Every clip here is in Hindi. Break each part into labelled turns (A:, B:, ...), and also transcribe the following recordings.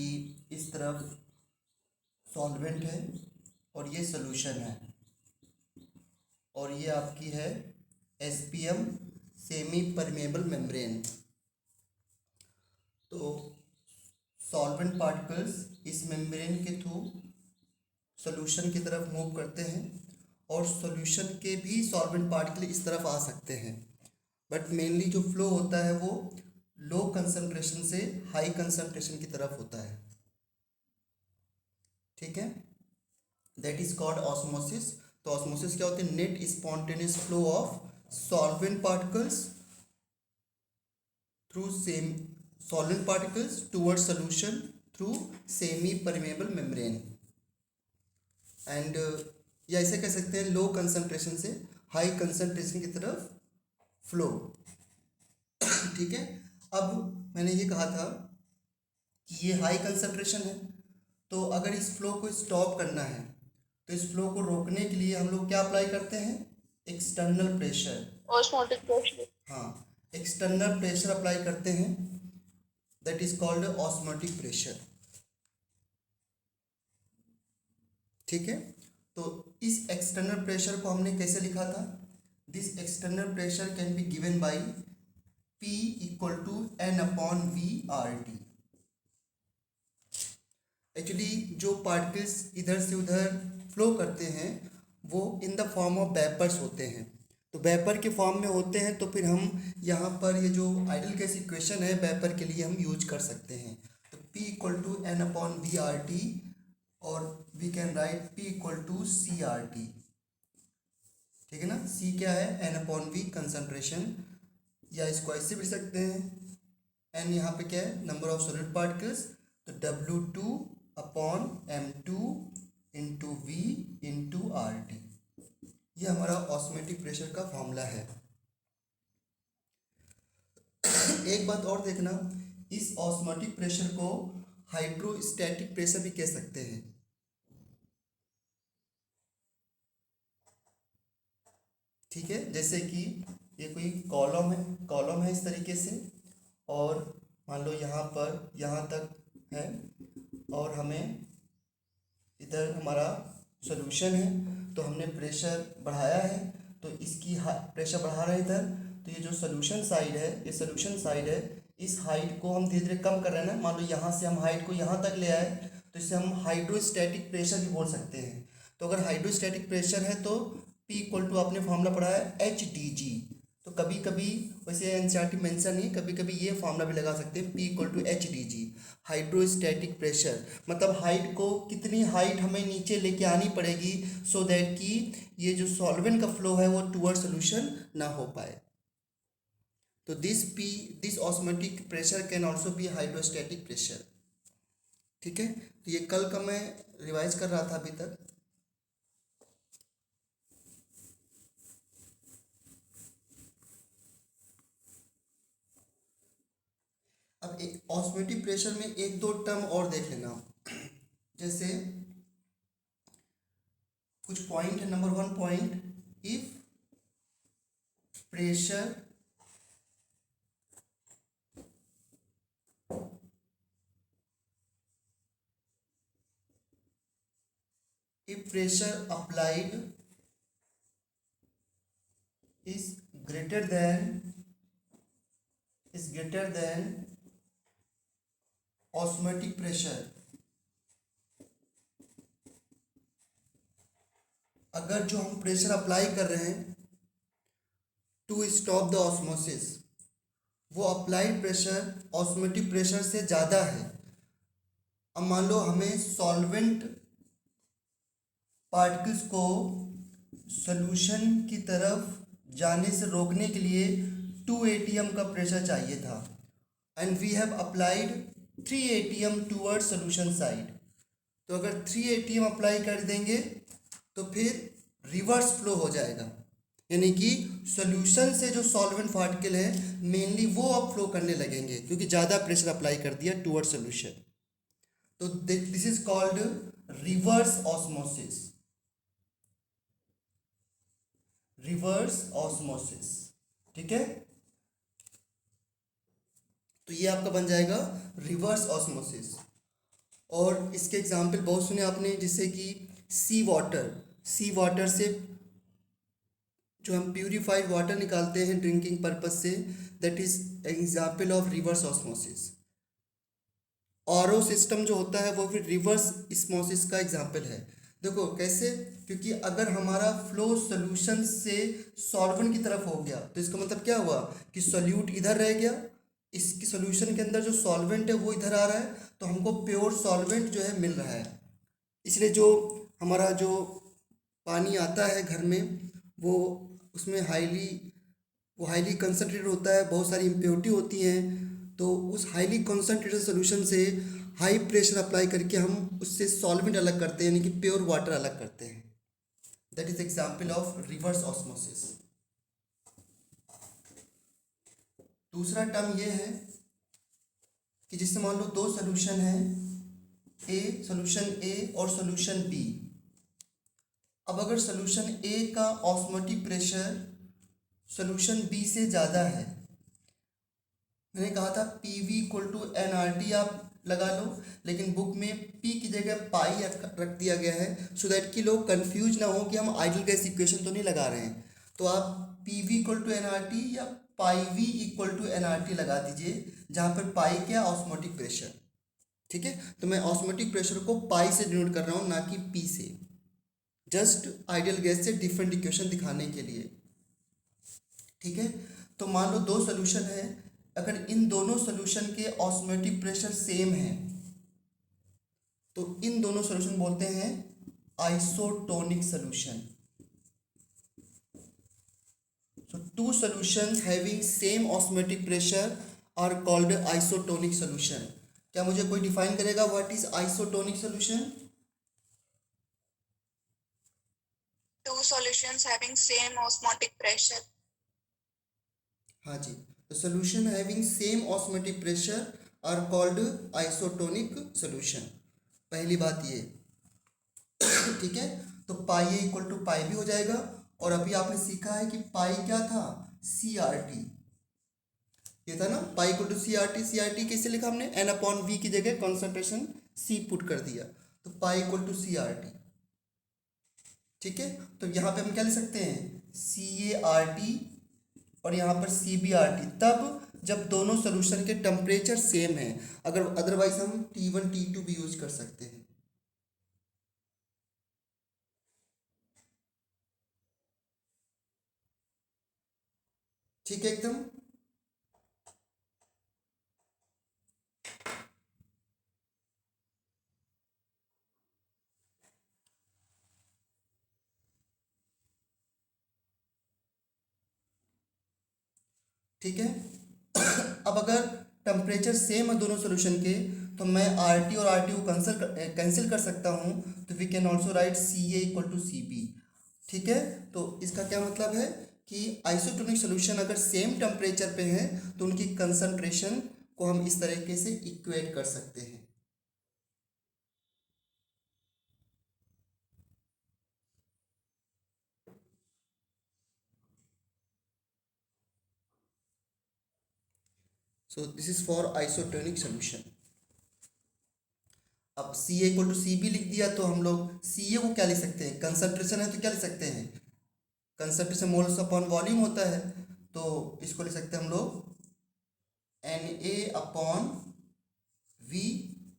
A: कि इस तरफ सॉल्वेंट है और ये सॉल्यूशन है और ये आपकी है एसपीएम सेमी परमेबल मेम्ब्रेन। तो सॉल्वेंट पार्टिकल्स इस मेम्ब्रेन के थ्रू सॉल्यूशन की तरफ मूव करते हैं और सॉल्यूशन के भी सॉल्वेंट पार्टिकल इस तरफ आ सकते हैं, बट मेनली जो फ्लो होता है वो लो कंसंट्रेशन से हाई कंसंट्रेशन की तरफ होता है। ठीक है, दैट इज कॉल्ड ऑस्मोसिस। तो ऑस्मोसिस क्या होती है? Net spontaneous flow of solvent particles through same solvent particles towards solution through semi permeable membrane and या ऐसे कह सकते हैं लो कंसंट्रेशन से हाई कंसंट्रेशन की तरफ फ्लो। ठीक है, अब मैंने ये कहा था कि ये हाई कंसंट्रेशन है, तो अगर इस फ्लो को स्टॉप करना है तो इस फ्लो को रोकने के लिए हम लोग क्या अप्लाई करते हैं? External pressure,
B: osmotic pressure.
A: हाँ, एक्सटर्नल प्रेशर अप्लाई करते हैं, that is called osmotic pressure. ठीक है, तो इस एक्सटर्नल प्रेशर को हमने कैसे लिखा था? This external pressure can be given by P equal to N upon V R T. Actually जो पार्टिकल्स इधर से उधर फ्लो करते हैं वो in the form of vapours होते हैं, तो वेपर के फॉर्म में होते हैं, तो फिर हम यहाँ पर ये जो आइडियल गैस इक्वेशन है वेपर के लिए हम यूज कर सकते हैं। तो P equal to N upon V R T और we can write P equal to C R T. ठीक है ना, C क्या है? एन अपॉन वी कंसंट्रेशन, या इसको ऐसे भी सकते हैं, एन यहाँ पे क्या है? नंबर ऑफ सॉलिड पार्टिकल्स, तो W2 upon M2 into V into R T. ये हमारा ऑस्मोटिक प्रेशर का फॉर्मूला है। एक बात और देखना, इस ऑस्मोटिक प्रेशर को हाइड्रोस्टैटिक प्रेशर भी कह सकते हैं। ठीक है, जैसे कि ये कोई कॉलम है इस तरीके से, और मान लो यहाँ पर यहाँ तक है और हमें इधर हमारा सॉल्यूशन है, तो हमने प्रेशर बढ़ाया है, तो इसकी प्रेशर बढ़ा रहे हैं इधर, तो ये जो सॉल्यूशन साइड है, ये सॉल्यूशन साइड है, इस हाइट को हम धीरे धीरे कम कर रहे हैं ना। मान लो यहाँ से हम हाइट को यहाँ तक ले आए, तो इसे हम हाइड्रोस्टैटिक प्रेशर भी बोल सकते हैं। तो अगर हाइड्रोस्टैटिक प्रेशर है तो P इक्वल टू आपने फॉर्मूला पढ़ा है एच डी जी। तो कभी कभी वैसे एनसीईआरटी मेंशन नहीं, कभी कभी ये फॉर्मूला भी लगा सकते हैं P equal to H D G, hydrostatic pressure. मतलब हाइट को कितनी हाइट हमें नीचे लेके आनी पड़ेगी सो दैट कि ये जो सॉल्वेंट का फ्लो है वो टूवर्ड सोल्यूशन ना हो पाए। तो this osmotic pressure can also be hydrostatic pressure. ठीक है, तो ये कल का मैं रिवाइज कर रहा था अभी तक। अब एक ऑस्मोटिक प्रेशर में एक दो टर्म और देख लेना, जैसे कुछ पॉइंट है। Number 1 point, if pressure applied is greater than osmotic pressure, अगर जो हम प्रेशर अप्लाई कर रहे हैं टू स्टॉप द ऑस्मोसिस, वो अप्लाइड प्रेशर ऑस्मोटिक प्रेशर से ज़्यादा है। अब मान लो हमें सॉल्वेंट पार्टिकल्स को सॉल्यूशन की तरफ जाने से रोकने के लिए 2 atm का प्रेशर चाहिए था, and we have applied 3 atm toward solution side. तो अगर 3 atm अप्लाई कर देंगे तो फिर रिवर्स फ्लो हो जाएगा, यानी कि सॉल्यूशन से जो सॉल्वेंट पार्टिकल है मेनली वो अब फ्लो करने लगेंगे क्योंकि ज़्यादा प्रेशर अप्लाई कर दिया टूवर्ड सॉल्यूशन। तो this is called reverse osmosis, reverse osmosis. ठीक है, तो ये आपका बन जाएगा रिवर्स ऑस्मोसिस। और इसके एग्जाम्पल बहुत सुने आपने, जैसे कि सी वाटर से जो हम प्यूरिफाइड वाटर निकालते हैं ड्रिंकिंग पर्पज से, that is example of reverse osmosis. RO system जो होता है वो फिर रिवर्स ऑस्मोसिस का एग्जाम्पल है। देखो कैसे, क्योंकि अगर हमारा फ्लो सॉल्यूशन से सॉल्वेंट की तरफ हो गया तो इसका मतलब क्या हुआ कि सॉल्यूट इधर रह गया, इसकी सॉल्यूशन के अंदर जो सॉल्वेंट है वो इधर आ रहा है, तो हमको प्योर सॉल्वेंट जो है मिल रहा है। इसलिए जो हमारा जो पानी आता है घर में वो उसमें हाईली कंसनट्रेटेड होता है, बहुत सारी इम्प्योरिटी होती हैं, तो उस हाईली कंसनट्रेटेड सोल्यूशन से हाई प्रेशर अप्लाई करके हम उससे सॉल्वेंट अलग करते हैं, यानी कि प्योर वाटर अलग करते हैं। That is example of reverse osmosis. दूसरा टर्म ये है कि जिससे मान लो दो सोल्यूशन है, सोल्यूशन ए और सोल्यूशन बी। अब अगर सोल्यूशन ए का ऑस्मोटिक प्रेशर सोल्यूशन बी से ज़्यादा है, मैंने कहा था PV इक्वल टू NRT आप लगा लो, लेकिन बुक में P की जगह पाई रख दिया गया है, सो दैट कि लोग कंफ्यूज ना हो कि हम आइडियल गैस इक्वेशन तो नहीं लगा रहे हैं। तो आप PV इक्वल टू NRT या पाई V इक्वल टू NRT लगा दीजिए, जहाँ पर पाई क्या ऑस्मोटिक प्रेशर। ठीक है, तो मैं ऑस्मोटिक प्रेशर को पाई से डिनोट कर रहा हूँ, ना कि P से, जस्ट आइडियल गैस से डिफरेंट इक्वेशन दिखाने के लिए। ठीक है, तो मान लो दो सोल्यूशन है, अगर इन दोनों सोल्यूशन के ऑस्मोटिक प्रेशर सेम है तो इन दोनों सोल्यूशन बोलते हैं isotonic solution. So two solutions having same osmotic pressure are called isotonic solution. क्या मुझे कोई डिफाइन करेगा what is isotonic solution?
B: Two solutions having same osmotic pressure.
A: हाँ जी, तो solution having same osmotic pressure are called isotonic solution. पहली बात ये ठीक है, तो पाई ए इक्वल टू पाई भी हो जाएगा, और अभी आपने सीखा है कि पाई क्या था, CRT, ये था ना, pi equal to CRT। CRT कैसे लिखा हमने, N/V की जगह कॉन्सेंट्रेशन C पुट कर दिया, तो पाई इक्वल टू CRT। ठीक है, तो यहाँ पे हम क्या लिख सकते हैं, CART और यहाँ पर CBRT, तब जब दोनों सोल्यूशन के टेम्परेचर सेम है, अगर अदरवाइज हम T1 T2 भी यूज कर सकते हैं। ठीक है एकदम। ठीक है, अब अगर टेम्परेचर सेम है दोनों सोल्यूशन के, तो मैं RT और RT को कैंसिल कर सकता हूँ, तो we can also write CA equal to CB। ठीक है, तो इसका क्या मतलब है कि आइसोटोनिक सोल्यूशन अगर सेम टेम्परेचर पे हैं तो उनकी कंसंट्रेशन को हम इस तरीके से इक्वेट कर सकते हैं। So this is for isotonic solution. अब CA इक्वल टू CB लिख दिया, तो हम लोग CA को क्या लिख सकते हैं, कंसंट्रेशन है तो क्या लिख सकते हैं, कंसंट्रेशन मोल्स अपॉन वॉल्यूम होता है, तो इसको लिख सकते हैं हम लोग Na/V,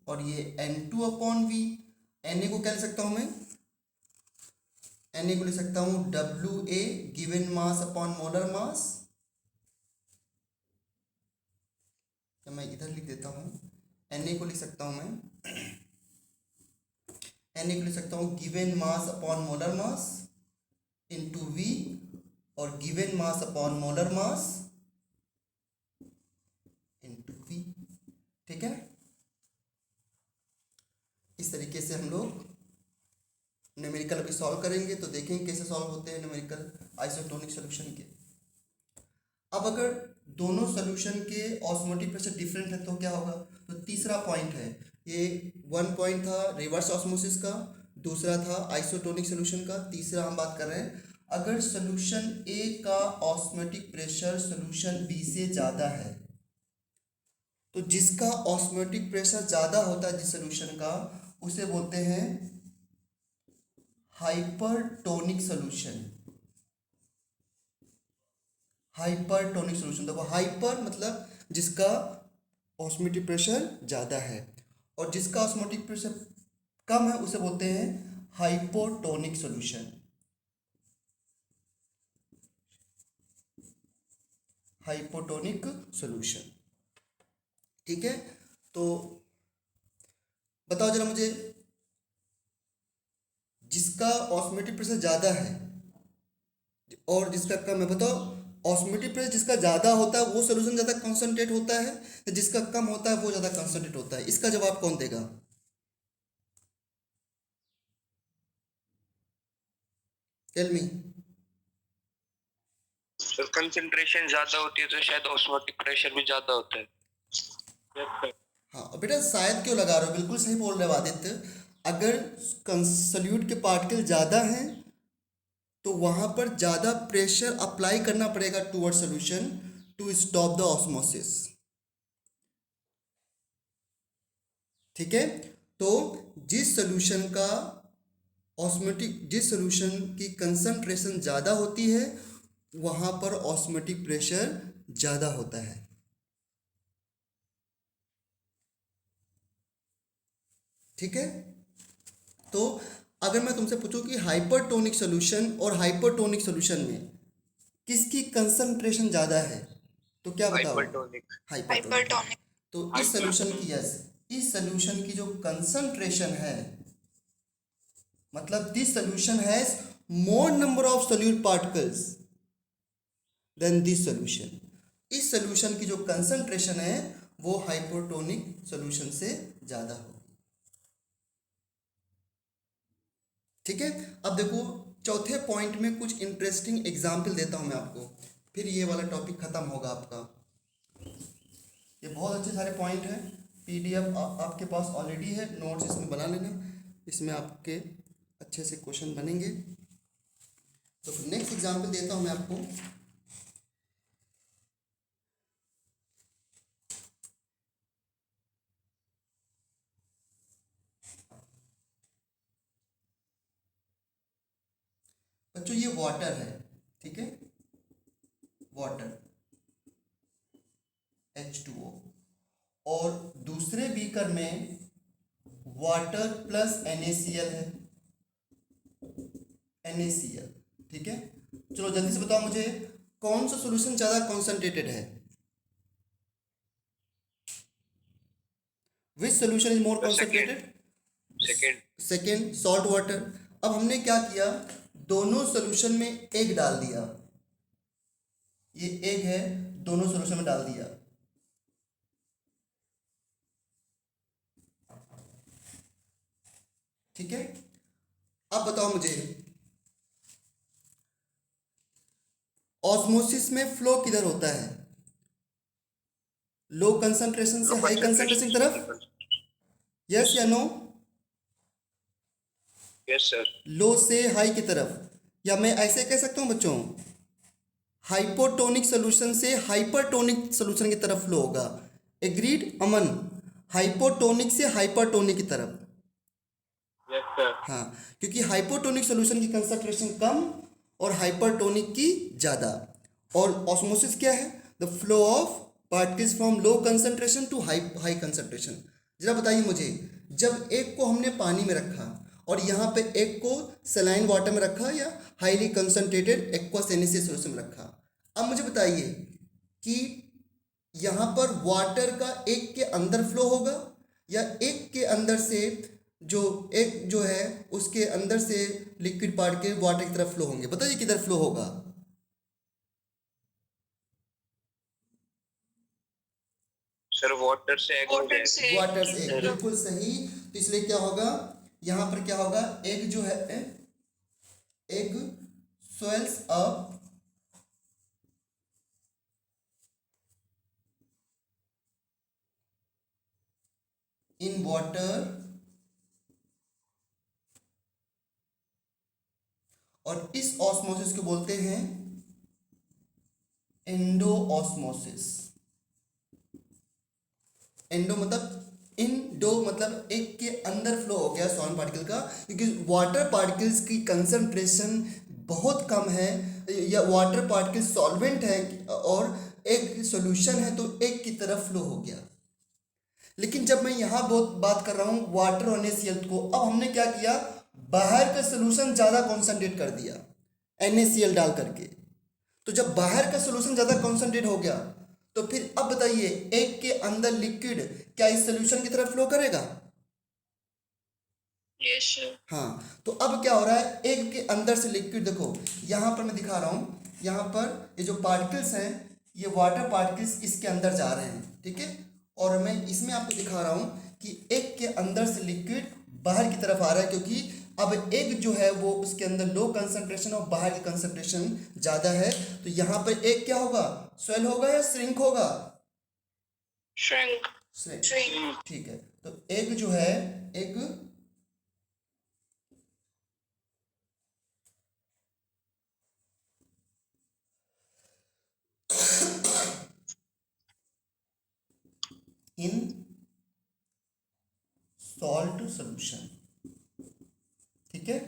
A: और ये N2/V। Na को क्या लिख सकता हूँ मैं, Na को लिख सकता हूँ WA given mass upon molar मास, या मैं इधर लिख देता हूँ, Na को लिख सकता हूँ मैं Na को लिख सकता हूँ given mass upon molar mass into V, और given mass upon molar mass into V। ठीक है, इस तरीके से हम लोग न्यूमेरिकल अभी सॉल्व करेंगे, तो देखेंगे कैसे सॉल्व होते हैं न्यूमेरिकल आइसोटोनिक सोल्यूशन के। अब अगर दोनों सोल्यूशन के ऑस्मोटिक प्रेशर डिफरेंट है तो क्या होगा, तो तीसरा पॉइंट है, ये वन पॉइंट था रिवर्स ऑस्मोसिस का, दूसरा था आइसोटोनिक सोल्यूशन का, तीसरा हम बात कर रहे हैं अगर सोल्यूशन ए का ऑस्मोटिक प्रेशर सोल्यूशन बी से ज़्यादा है, तो जिसका ऑस्मोटिक प्रेशर ज़्यादा होता है जिस सोल्यूशन का, उसे बोलते हैं हाइपरटोनिक सोल्यूशन। हाइपरटोनिक सोल्यूशन, देखो हाइपर मतलब जिसका ऑस्मोटिक प्रेशर ज़्यादा है, और जिसका ऑस्मोटिक प्रेशर कम है उसे बोलते हैं हाइपोटोनिक सोल्यूशन। हाइपोटोनिक सोल्यूशन, ठीक है। तो बताओ जरा मुझे, जिसका ऑस्मोटिक प्रेशर ज़्यादा है और जिसका कम है, बताओ ऑस्मोटिक प्रेशर जिसका ज़्यादा होता है वो सोल्यूशन ज़्यादा कंसंट्रेट होता है, या जिसका कम होता है वो ज़्यादा कंसंट्रेट होता है? इसका जवाब कौन देगा? Tell me.
C: सर कंसंट्रेशन ज्यादा होती है तो शायद ऑस्मोटिक प्रेशर भी ज्यादा होता है।
A: हाँ बेटा, शायद क्यों लगा रहे हो, बिल्कुल सही बोल रहे हो आदित्य। अगर सॉल्यूट के पार्टिकल ज़्यादा हैं तो वहाँ पर ज़्यादा प्रेशर अप्लाई करना पड़ेगा toward solution to stop the osmosis, ठीक है। तो जिस सोल्यूशन का जिस सोल्यूशन की कंसंट्रेशन ज़्यादा होती है वहाँ पर ऑस्मोटिक प्रेशर ज़्यादा होता है, ठीक है। तो अगर मैं तुमसे पूछूं कि हाइपरटोनिक सॉल्यूशन और हाइपरटोनिक सॉल्यूशन में किसकी कंसंट्रेशन ज़्यादा है, तो क्या बताओगे?
C: हाइपरटोनिक।
A: हाइपरटोनिक।
B: Hypertonic.
A: तो इस सॉल्यूशन की, यस, इस सॉल्यूशन की जो कंसंट्रेशन है, मतलब this solution has more number of solute particles than this solution, इस सॉल्यूशन की जो कंसंट्रेशन है वो हाइपरटोनिक सॉल्यूशन से ज़्यादा होगी, ठीक है। अब देखो चौथे पॉइंट में कुछ इंटरेस्टिंग एग्जाम्पल देता हूँ मैं आपको, फिर ये वाला टॉपिक ख़त्म होगा आपका। ये बहुत अच्छे सारे पॉइंट हैं, पीडीएफ आपके पास ऑलरेडी है, नोट्स इसमें बना लेना, इसमें आपके अच्छे से क्वेश्चन बनेंगे। तो नेक्स्ट एग्जाम्पल देता हूँ मैं आपको। बच्चों ये वाटर है, ठीक है, वाटर H2O, और दूसरे बीकर में वाटर प्लस NaCl है, NaCl, ठीक है। चलो जल्दी से बताओ मुझे कौन सा सॉल्यूशन ज़्यादा कॉन्सेंट्रेटेड है? Which solution is more concentrated?
C: Second.
A: Second, salt water. अब हमने क्या किया, दोनों सॉल्यूशन में एग डाल दिया, ये एग है, दोनों सॉल्यूशन में डाल दिया, ठीक है। अब बताओ मुझे ऑस्मोसिस में फ्लो किधर होता है, लो कंसंट्रेशन से हाई कंसंट्रेशन की तरफ, यस या नो?
C: Yes sir.
A: लो से हाई की तरफ, या मैं ऐसे कह सकता हूँ बच्चों, हाइपोटोनिक सोल्यूशन से हाइपरटोनिक सोल्यूशन की तरफ फ्लो होगा। एग्रीड अमन? हाइपोटोनिक से हाइपरटोनिक की तरफ।
C: Yes sir.
A: हाँ, क्योंकि हाइपोटोनिक सोल्यूशन की कंसंट्रेशन कम और हाइपरटोनिक की ज़्यादा। और ऑस्मोसिस क्या है? The flow of particles from low concentration to high concentration. जरा बताइए मुझे, जब एक को हमने पानी में रखा और यहाँ पे एक को सलाइन वाटर में रखा या highly concentrated aqueous NaCl solution में रखा, अब मुझे बताइए कि यहाँ पर वाटर का एक के अंदर फ्लो होगा या एक के अंदर से जो है उसके अंदर से लिक्विड पार्टिकल वाटर की तरफ फ्लो होंगे? बताइए किधर फ्लो होगा?
C: सर वाटर से एग हो
B: Water
C: जाएगा।
B: से
A: वाटर से
B: की
A: एग,
B: तरफ.
A: बिल्कुल सही। तो इसलिए क्या होगा, यहाँ पर क्या होगा, एग जो है, egg swells up in water, और इस ऑस्मोसिस को बोलते हैं एंडो ऑस्मोसिस। एंडो मतलब इनडो मतलब एक के अंदर फ्लो हो गया सॉल्वेंट पार्टिकल का, क्योंकि वाटर पार्टिकल्स की कंसंट्रेशन बहुत कम है, या वाटर पार्टिकल सॉल्वेंट है और एक सॉल्यूशन है तो एक की तरफ फ्लो हो गया। लेकिन जब मैं यहाँ बहुत बात कर रहा हूँ वाटर और NaCl को, अब हमने क्या किया, बाहर का सोल्यूशन ज़्यादा कॉन्सेंट्रेट कर दिया NaCl डाल करके। तो जब बाहर का सोल्यूशन ज़्यादा कॉन्सेंट्रेट हो गया तो फिर अब बताइए एक के अंदर लिक्विड क्या इस सोल्यूशन की तरफ फ्लो करेगा?
B: Yes, sir.
A: हाँ, तो अब क्या हो रहा है, एक के अंदर से लिक्विड, देखो यहाँ पर मैं दिखा रहा हूँ, यहाँ पर ये जो पार्टिकल्स हैं ये वाटर पार्टिकल्स इसके अंदर जा रहे हैं, ठीक है। और मैं इसमें आपको दिखा रहा हूँ कि एक के अंदर से लिक्विड बाहर की तरफ आ रहा है, क्योंकि अब एक जो है वो उसके अंदर लो कंसंट्रेशन और बाहर की कंसंट्रेशन ज़्यादा है। तो यहाँ पर एक क्या होगा, स्वेल होगा या श्रिंक होगा?
B: Shrink.
A: Shrink,
B: Shrink.
A: ठीक है। तो एक जो है, एक इन सॉल्ट सॉल्यूशन, ठीक है।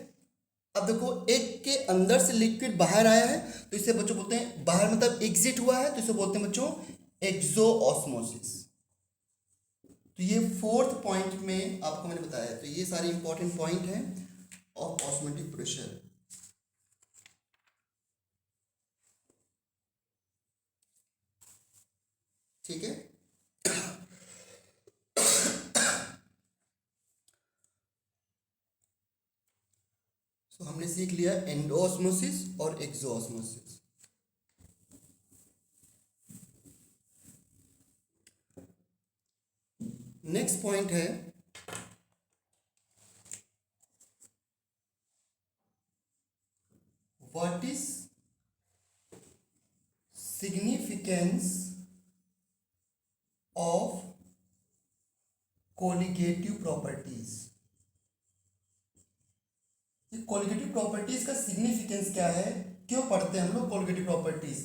A: अब देखो एक के अंदर से लिक्विड बाहर आया है तो इसे बच्चों बोलते हैं, बाहर मतलब एग्जिट हुआ है तो इसे बोलते हैं बच्चों एक्सो ऑस्मोसिस। तो ये फोर्थ पॉइंट में आपको मैंने बताया। तो ये सारे इंपॉर्टेंट पॉइंट हैं ऑफ ऑस्मोटिक प्रेशर। ठीक है, तो हमने सीख लिया एंडोऑस्मोसिस और एक्सोऑस्मोसिस। नेक्स्ट पॉइंट है what is significance of colligative properties. Colligative properties का सिग्निफिकेंस क्या है, क्यों पढ़ते हैं हम लोग कोलिगेटिव प्रॉपर्टीज,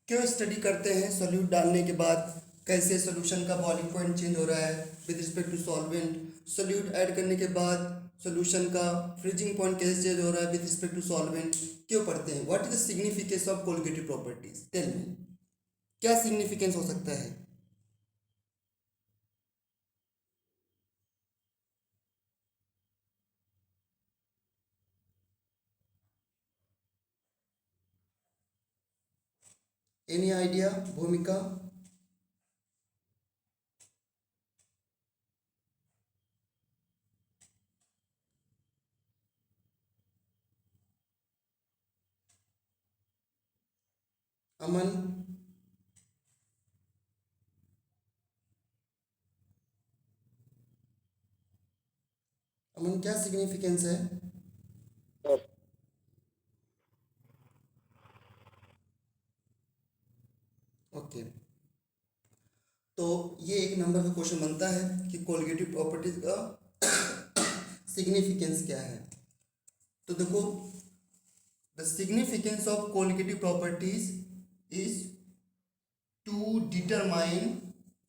A: क्यों स्टडी करते हैं? सॉल्यूट डालने के बाद कैसे सॉल्यूशन का बॉइलिंग पॉइंट चेंज हो रहा है with respect to solvent, solute add करने के बाद सॉल्यूशन का फ्रीजिंग पॉइंट कैसे चेंज हो रहा है विद रिस्पेक्ट टू सॉल्वेंट, क्यों पढ़ते हैं? What is the significance of colligative properties, tell me, क्या सिग्निफिकेंस हो सकता है? Any idea? भूमिका? अमन? अमन क्या सिग्निफिकेंस है? ओके, तो ये एक नंबर का क्वेश्चन बनता है कि कोलिगेटिव प्रॉपर्टीज का सिग्निफिकेंस क्या है। तो देखो the significance of colligative properties is to determine,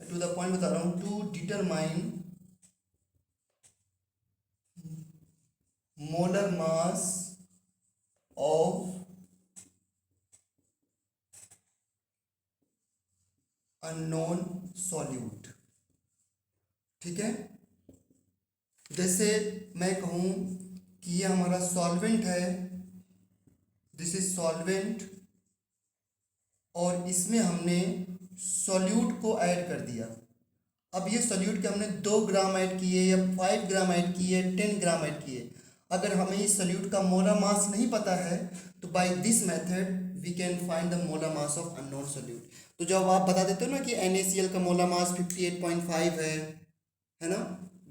A: to the point बता रहा हूँ, to determine molar mass of unknown solute. ठीक है, जैसे मैं कहूँ कि ये हमारा सॉल्वेंट है, दिस इज सॉल्वेंट, और इसमें हमने सॉल्यूट को ऐड कर दिया। अब ये सॉल्यूट के हमने 2 ग्राम ऐड किए या 5 ग्राम ऐड किए, 10 ग्राम ऐड किए, अगर हमें इस सॉल्यूट का मोलर मास नहीं पता है तो by this method we can find the molar mass of unknown solute. तो जब आप बता देते हो ना कि NaCl का मोलर मास 58.5 है ना,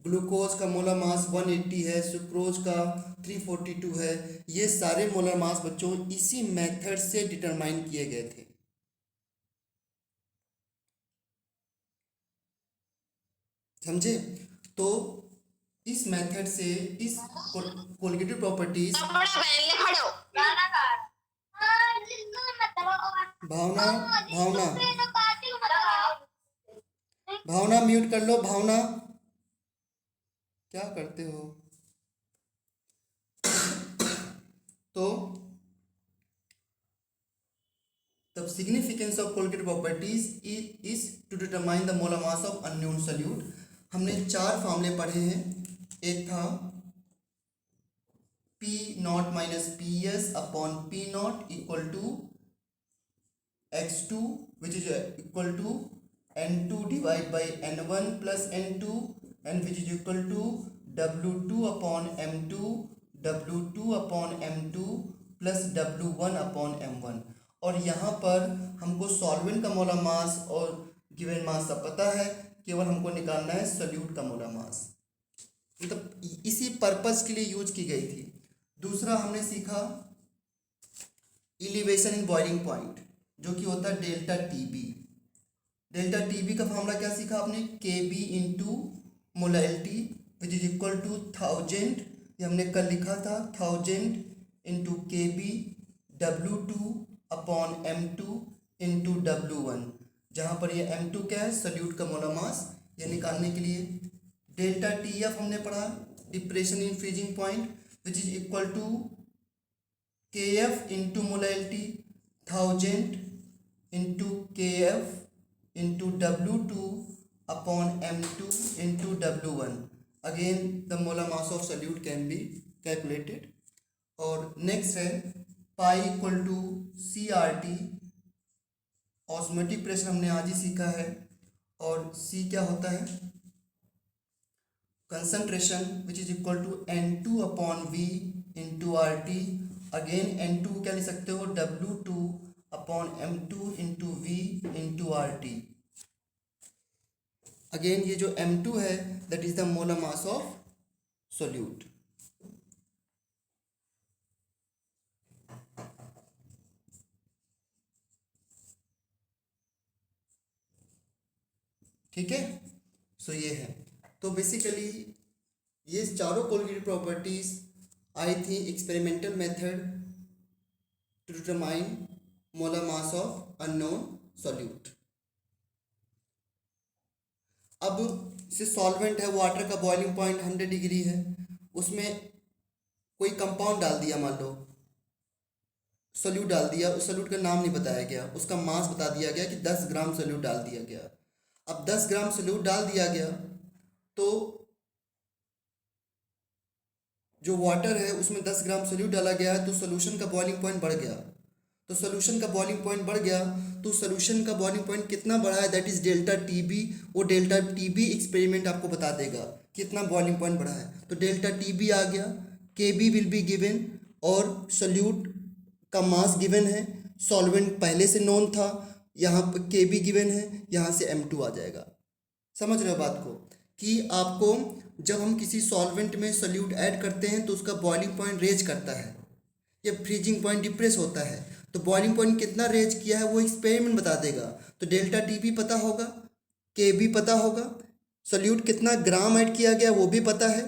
A: ग्लूकोज का मोलर मास 180 है, सुक्रोज का 342 है, ये सारे मोलर मास बच्चों इसी मेथड से डिटरमाइन किए गए थे। समझे? तो इस मेथड से इस कोलिगेटिव प्रॉपर्टीज, भावना भावना भावना म्यूट कर लो, भावना क्या करते हो? तो the significance of Colgate properties is to determine the molar mass of unknown solute. हमने 4 फार्मूले पढ़े हैं। एक था P naught minus P S upon P naught equal to x2 which is equal to n2 divided by n1 plus n2 and which is equal to w2 upon m2 w2 upon m2 plus w1 upon m1। और यहाँ पर हमको सॉल्वेंट का मोलर मास और गिवन मास सब पता है, केवल हमको निकालना है सोल्यूट का मोलर मास। मतलब इसी पर्पस के लिए यूज की गई थी। दूसरा हमने सीखा इलिवेशन इन बॉइलिंग पॉइंट, जो कि होता है डेल्टा टीबी। डेल्टा टीबी का फॉर्मूला क्या सीखा आपने? K B into molality which is equal to 1000, ये हमने कल लिखा था, 1000 इंटू के B W2 upon M2 into W1, जहाँ पर ये M2 क्या है? सोल्यूट का मोलर मास। ये निकालने के लिए डेल्टा TF हमने पढ़ा, depression in freezing point which is equal to KF into molality 1000 into KF into W2 upon M2 into W1। Again the molar mass of solute can be calculated. और नेक्स्ट है pi equal to CRT, osmotic pressure हमने आज ही सीखा है। और C क्या होता है? Concentration which is equal to N2 upon V into RT। Again N2 क्या लिख सकते हो? W2 upon M2 into V into RT। Again ये जो M2 है that is the molar mass of solute. ठीक है, सो ये है। तो बेसिकली ये चारों कोलगेट प्रॉपर्टीज आई थी experimental method to determine molar mass of unknown solute. अब से सॉल्वेंट है, वाटर का बॉइलिंग पॉइंट 100 डिग्री है, उसमें कोई कंपाउंड डाल दिया, मान लो सोल्यूट डाल दिया, उस सोल्यूट का नाम नहीं बताया गया, उसका मास बता दिया गया कि 10 ग्राम सोल्यूट डाल दिया गया। अब 10 ग्राम सोल्यूट डाल दिया गया तो जो वाटर है उसमें 10 ग्राम सोल्यूट डाला गया है, तो सोल्यूशन का बॉइलिंग पॉइंट बढ़ गया। तो सोल्यूशन का बॉइलिंग पॉइंट बढ़ गया, तो सोल्यूशन का बॉइलिंग पॉइंट कितना बढ़ा है? That is delta TB. वो डेल्टा टीबी एक्सपेरिमेंट आपको बता देगा कितना बॉइलिंग पॉइंट बढ़ा है। तो डेल्टा टीबी आ गया, के बी विल बी गिवन, और सोल्यूट का मास गिवन है, सॉल्वेंट पहले से नोन था, यहाँ पर के बी गिवन है, यहाँ से M2 आ जाएगा। समझ रहे हो बात को? कि आपको जब हम किसी सॉल्वेंट में सोल्यूट ऐड करते हैं तो उसका बॉइलिंग पॉइंट रेज करता है, या फ्रीजिंग पॉइंट डिप्रेस होता है, तो बॉइलिंग पॉइंट कितना रेज किया है वो एक्सपेरिमेंट बता देगा। तो डेल्टा टी भी पता होगा, के भी पता होगा, सोल्यूट कितना ग्राम ऐड किया गया वो भी पता है,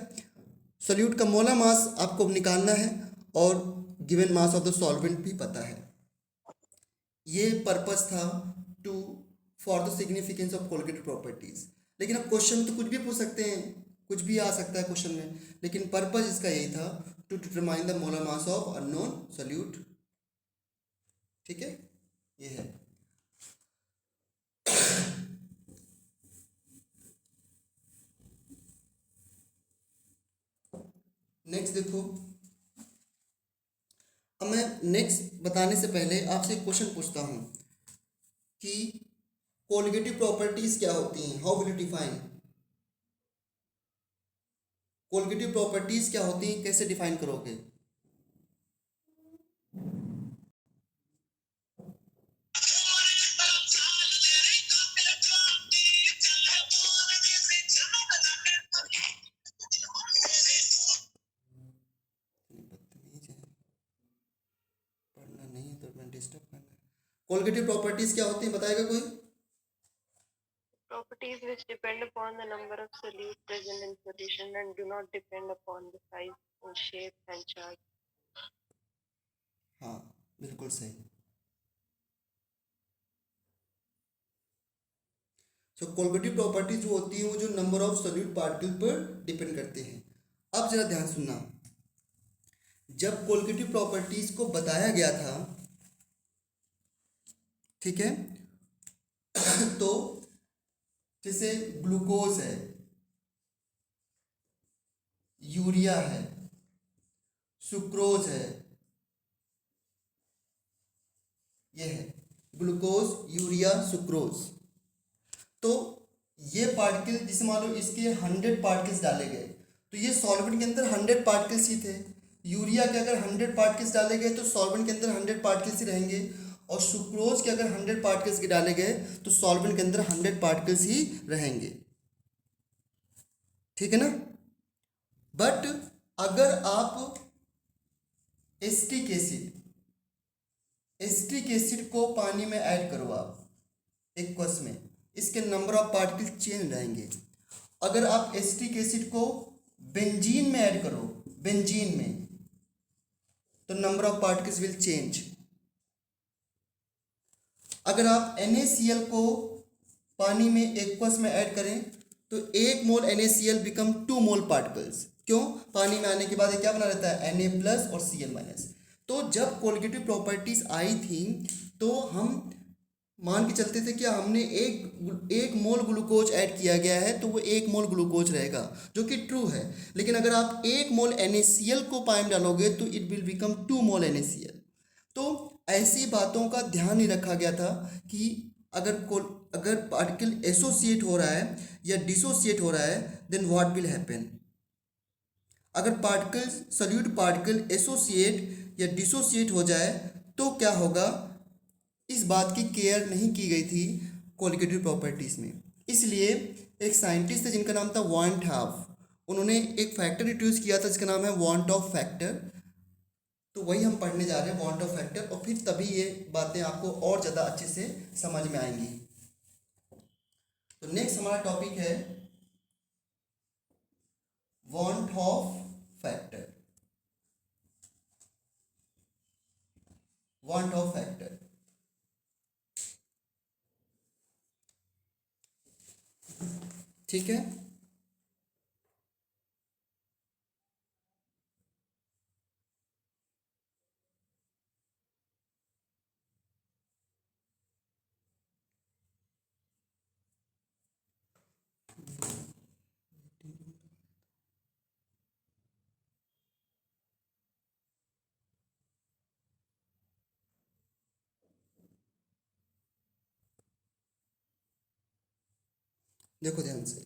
A: सोल्यूट का मोलर मास आपको निकालना है, और given mass of the solvent भी पता है। ये पर्पस था to for the significance of colligative properties. लेकिन अब क्वेश्चन तो कुछ भी पूछ सकते हैं, कुछ भी आ सकता है क्वेश्चन में, लेकिन पर्पस इसका यही था to determine the molar mass of unknown solute. ठीक है, ये है। नेक्स्ट देखो, अब मैं नेक्स्ट बताने से पहले आपसे एक क्वेश्चन पूछता हूं कि कोलगेटिव प्रॉपर्टीज क्या होती हैं? How will you define colligative properties? क्या होती हैं, कैसे डिफाइन करोगे? पढ़ना नहीं है तो मैं डिस्टर्ब करना है। कोलगेटिव प्रॉपर्टीज क्या होती हैं, बताएगा कोई?
B: Properties which depend upon the number of solute present in solution and do not depend upon the size and shape and charge.
A: हाँ, बिल्कुल सही। सो कोलगेटिव प्रॉपर्टीज जो होती हैं वो जो नंबर ऑफ सॉल्यूट पार्टिकल पर डिपेंड करते हैं। अब जरा ध्यान सुनना, जब कोलगेटिव प्रॉपर्टीज को बताया गया था, ठीक है, तो जैसे ग्लूकोज है, यूरिया है, सुक्रोज है, ये है ग्लूकोज, यूरिया, सुक्रोज। तो ये पार्टिकल, जिसे मान लो इसके 100 पार्टिकल्स डाले गए तो ये सॉल्वेंट के अंदर 100 पार्टिकल्स ही थे। यूरिया के अगर 100 पार्टिकल्स डाले गए तो सॉल्वेंट के अंदर 100 पार्टिकल्स ही रहेंगे, और सुक्रोज के अगर 100 पार्टिकल्स के डाले गए तो सॉल्वेंट के अंदर 100 पार्टिकल्स ही रहेंगे, ठीक है ना। बट अगर आप एसिटिक एसिड को पानी में ऐड करो आप एक्वस में, इसके नंबर ऑफ पार्टिकल चेंज रहेंगे। अगर आप एसिटिक एसिड को बेंजीन में ऐड करो, बेंजीन में, तो number of particles will change. अगर आप NaCl को पानी में एक्वस में ऐड करें तो 1 मोल NaCl बिकम 2 मोल पार्टिकल्स। क्यों? पानी में आने के बाद ये क्या बना रहता है, Na+ और Cl-। तो जब कोलगेटिव प्रॉपर्टीज आई थी तो हम मान के चलते थे कि हमने एक मोल ग्लूकोज ऐड किया गया है तो वो 1 मोल ग्लूकोज रहेगा, जो कि ट्रू है। लेकिन अगर आप 1 मोल NaCl को पानी में डालोगे तो it will become 2 mole NaCl। तो ऐसी बातों का ध्यान नहीं रखा गया था कि अगर पार्टिकल एसोसिएट हो रहा है या डिसोसिएट हो रहा है देन व्हाट विल हैपन। अगर पार्टिकल सॉल्यूट पार्टिकल एसोसिएट या डिसोसिएट हो जाए तो क्या होगा, इस बात की केयर नहीं की गई थी कोलगेटिव प्रॉपर्टीज़ में। इसलिए एक साइंटिस्ट थे जिनका नाम था वॉन हाफ, उन्होंने एक फैक्टर इंट्रोड्यूस किया था जिसका नाम है वॉन हाफ फैक्टर। तो वही हम पढ़ने जा रहे हैं, वॉन हाफ फैक्टर, और फिर तभी ये बातें आपको और ज़्यादा अच्छे से समझ में आएंगी। तो नेक्स्ट हमारा टॉपिक है van't Hoff factor. Van't Hoff factor, ठीक है। देखो ध्यान से,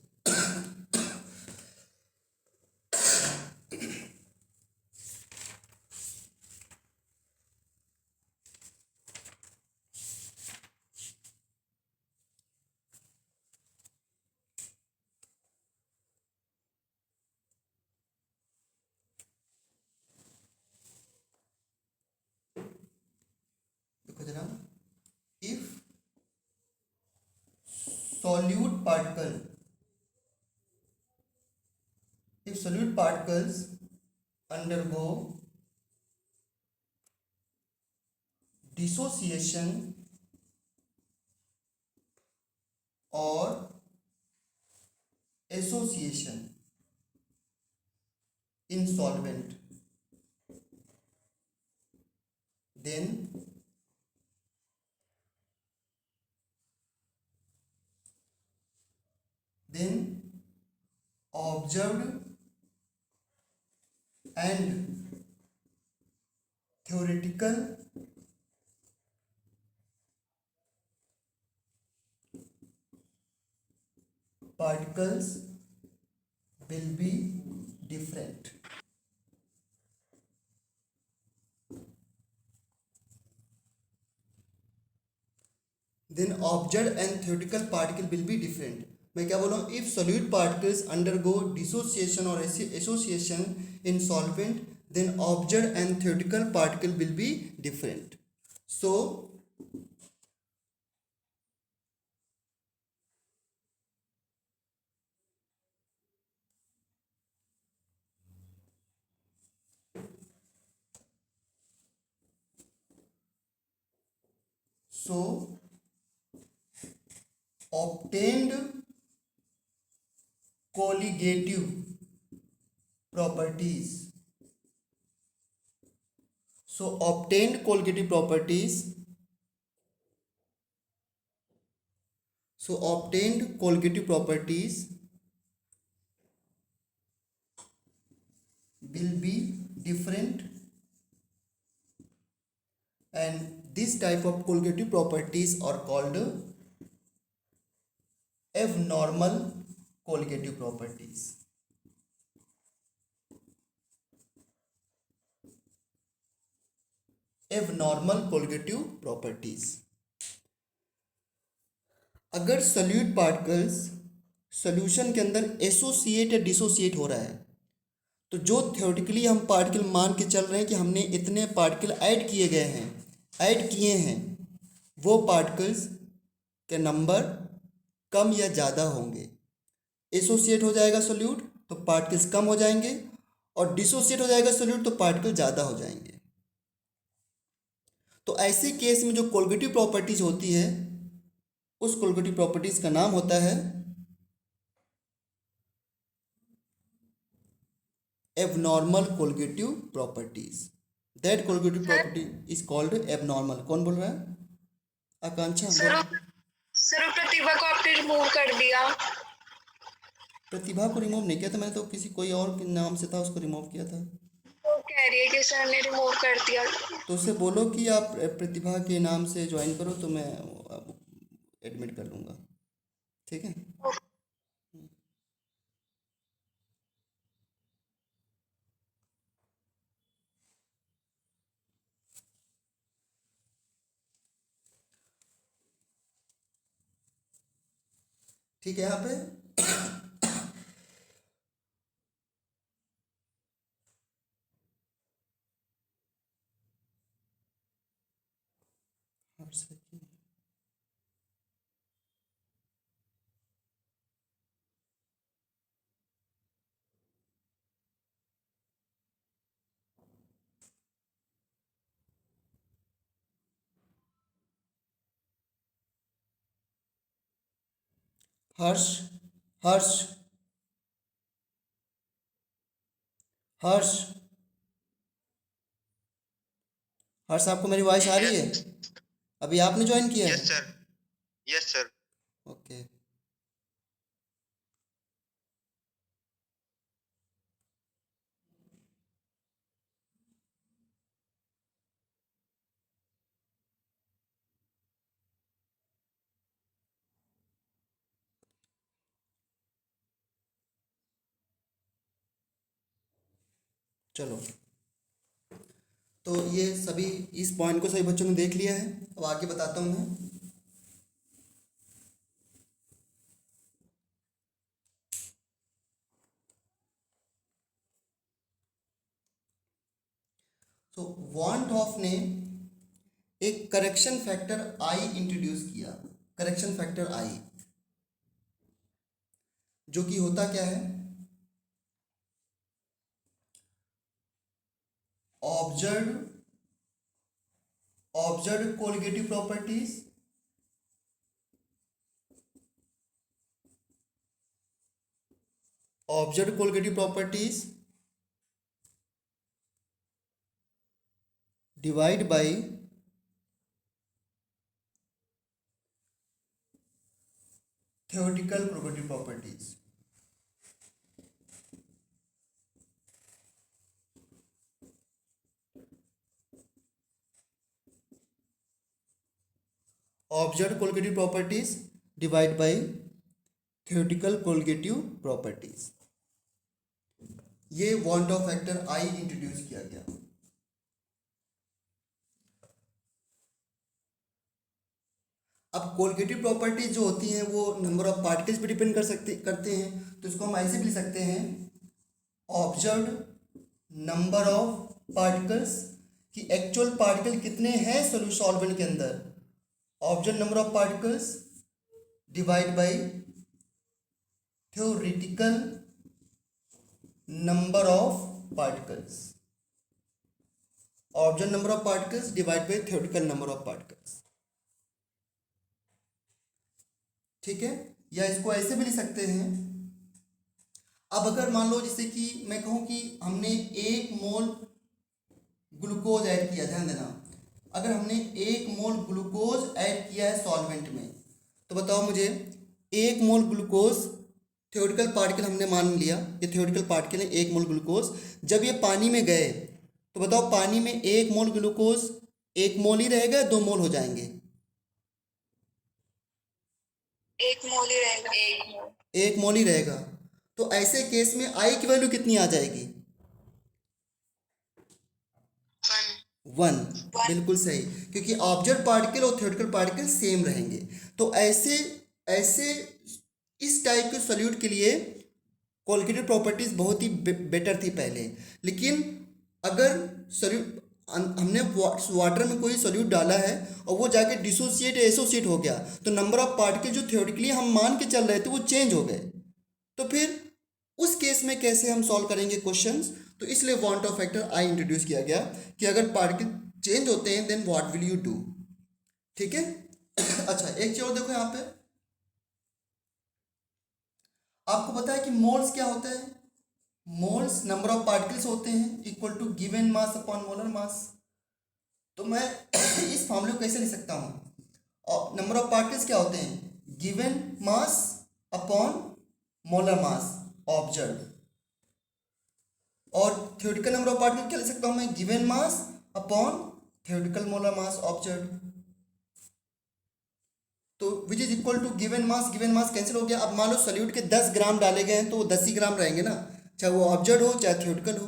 A: देखो जरा, if solute particle if solute particles undergo dissociation or association in solvent, then observed and theoretical particles will be different. Then observed and theoretical particle will be different. मैं क्या बोल रहा हूँ, if solute particles undergo dissociation और association in solvent then observe and theoretical particle will be different. So obtained colligative properties. So obtained colligative properties. So obtained colligative properties will be different, and this type of colligative properties are called abnormal colligative properties. Abnormal colligative properties. अगर सॉल्यूट पार्टिकल्स सॉल्यूशन के अंदर एसोसिएट या डिसोसिएट हो रहा है, तो जो थ्योरेटिकली हम पार्टिकल मान के चल रहे हैं कि हमने इतने पार्टिकल ऐड किए हैं, वो पार्टिकल्स के नंबर कम या ज़्यादा होंगे। एसोसिएट हो जाएगा सॉल्यूट तो पार्टिकल्स कम हो जाएंगे, और डिसोसिएट हो जाएगा सॉल्यूट तो पार्टिकल ज़्यादा हो जाएंगे। तो ऐसे केस में जो कोलिगेटिव प्रॉपर्टीज होती है, उस कोलिगेटिव प्रॉपर्टीज का नाम होता है abnormal colligative properties. That colligative property is called abnormal. कौन बोल रहा है? आकांक्षा।
B: सर प्रतिभा को आपने रिमूव कर दिया।
A: प्रतिभा को रिमूव नहीं किया था मैंने, तो किसी कोई और के नाम से था, उसको रिमूव किया था।
B: वो कह रही है कि सर ने रिमूव कर दिया।
A: तो उससे बोलो कि आप प्रतिभा के नाम से ज्वाइन करो, तो मैं एडमिट कर लूँगा। ठीक है। ठीक है। यहाँ पे हर्ष हर्ष हर्ष हर्ष आपको मेरी वॉइस आ रही है? अभी आपने ज्वाइन किया है?
C: Yes sir, yes sir.
A: Okay. चलो, तो ये सभी इस पॉइंट को सभी बच्चों ने देख लिया है। अब आगे बताता हूँ मैं। तो वॉन्टहॉफ ने एक करेक्शन फैक्टर आई इंट्रोड्यूस किया। करेक्शन फैक्टर आई, जो कि होता क्या है? Observed colligative properties divide by theoretical probability properties. Observed colligative properties divided by theoretical colligative properties. ये want of factor I introduce किया गया। अब कोलिगेटिव प्रॉपर्टीज जो होती हैं वो नंबर ऑफ पार्टिकल्स पे डिपेंड करते हैं, तो इसको हम ऐसे भी लिख सकते हैं, ऑब्जर्व्ड नंबर ऑफ पार्टिकल्स, कि एक्चुअल पार्टिकल कितने हैं सॉल्वेंट के अंदर, observed number of particles divide by theoretical number of particles. Observed number of particles divide by theoretical number of particles. ठीक है, या इसको ऐसे भी लिख सकते हैं। अब अगर मान लो जैसे कि मैं कहूँ कि हमने 1 मोल ग्लूकोज ऐड किया, ध्यान देना, अगर हमने 1 मोल ग्लूकोज ऐड किया है सॉल्वेंट में, तो बताओ मुझे 1 मोल ग्लूकोज थ्योरेटिकल पार्टिकल हमने मान लिया, ये थ्योरेटिकल पार्टिकल है 1 मोल ग्लूकोज, जब ये पानी में गए तो बताओ पानी में 1 मोल ग्लूकोज 1 मोल ही रहेगा, 2 मोल हो जाएंगे?
B: 1 मोल ही रहेगा।
A: 1 मोल ही रहेगा। तो ऐसे केस में आई की वैल्यू कितनी आ जाएगी? 1। बिल्कुल सही, क्योंकि ऑब्जर्व पार्टिकल और थ्योरेटिकल पार्टिकल सेम रहेंगे। तो ऐसे ऐसे इस टाइप के सॉल्यूट के लिए क्वालिटेटिव प्रॉपर्टीज बहुत ही बेटर थी पहले, लेकिन अगर सॉल्यूट हमने वाटर में कोई सॉल्यूट डाला है और वो जाके डिसोसिएट एसोसिएट हो गया, तो नंबर ऑफ पार्टिकल जो थ्योरेटिकली हम मान के चल रहे थे वो चेंज हो गए। तो फिर उस केस में कैसे हम सॉल्व करेंगे क्वेश्चंस? तो इसलिए van't Hoff factor i introduce किया गया कि अगर पार्टिकल चेंज होते हैं then what will you do. ठीक है। अच्छा, एक चीज और देखो यहाँ पे, आपको पता है कि मोल्स क्या होता है? मोल्स नंबर ऑफ पार्टिकल्स होते हैं equal to given mass upon molar mass. तो मैं इस फॉर्मूले को कैसे लिख सकता हूँ? और नंबर ऑफ पार्टिकल्स क्या होते हैं? Given mass upon molar mass observe. और थ्योरेटिकल नंबर ऑफ पार्टिकल क्या लिख सकता हूँ मैं? Given mass upon theoretical molar mass observe. तो which is equal to given mass cancel हो गया। अब मान लो सॉल्यूट के 10 ग्राम डाले गए हैं तो वो 10 ही ग्राम रहेंगे ना, चाहे वो ऑब्जर्व हो चाहे थ्योरेटिकल हो।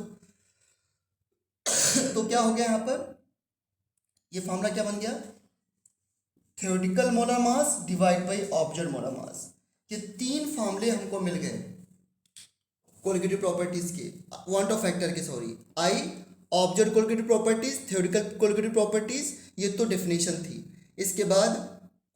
A: तो क्या हो गया यहाँ पर? ये फॉर्मूला क्या बन गया? Theoretical molar mass divide by observe molar mass. ये 3 फॉर्मूले हमको मिल गए क्वालिटेटिव प्रॉपर्टीज के, वांट ऑफ फैक्टर के, sorry, I observe qualitative properties, theoretical qualitative properties, ये तो डेफिनेशन थी। इसके बाद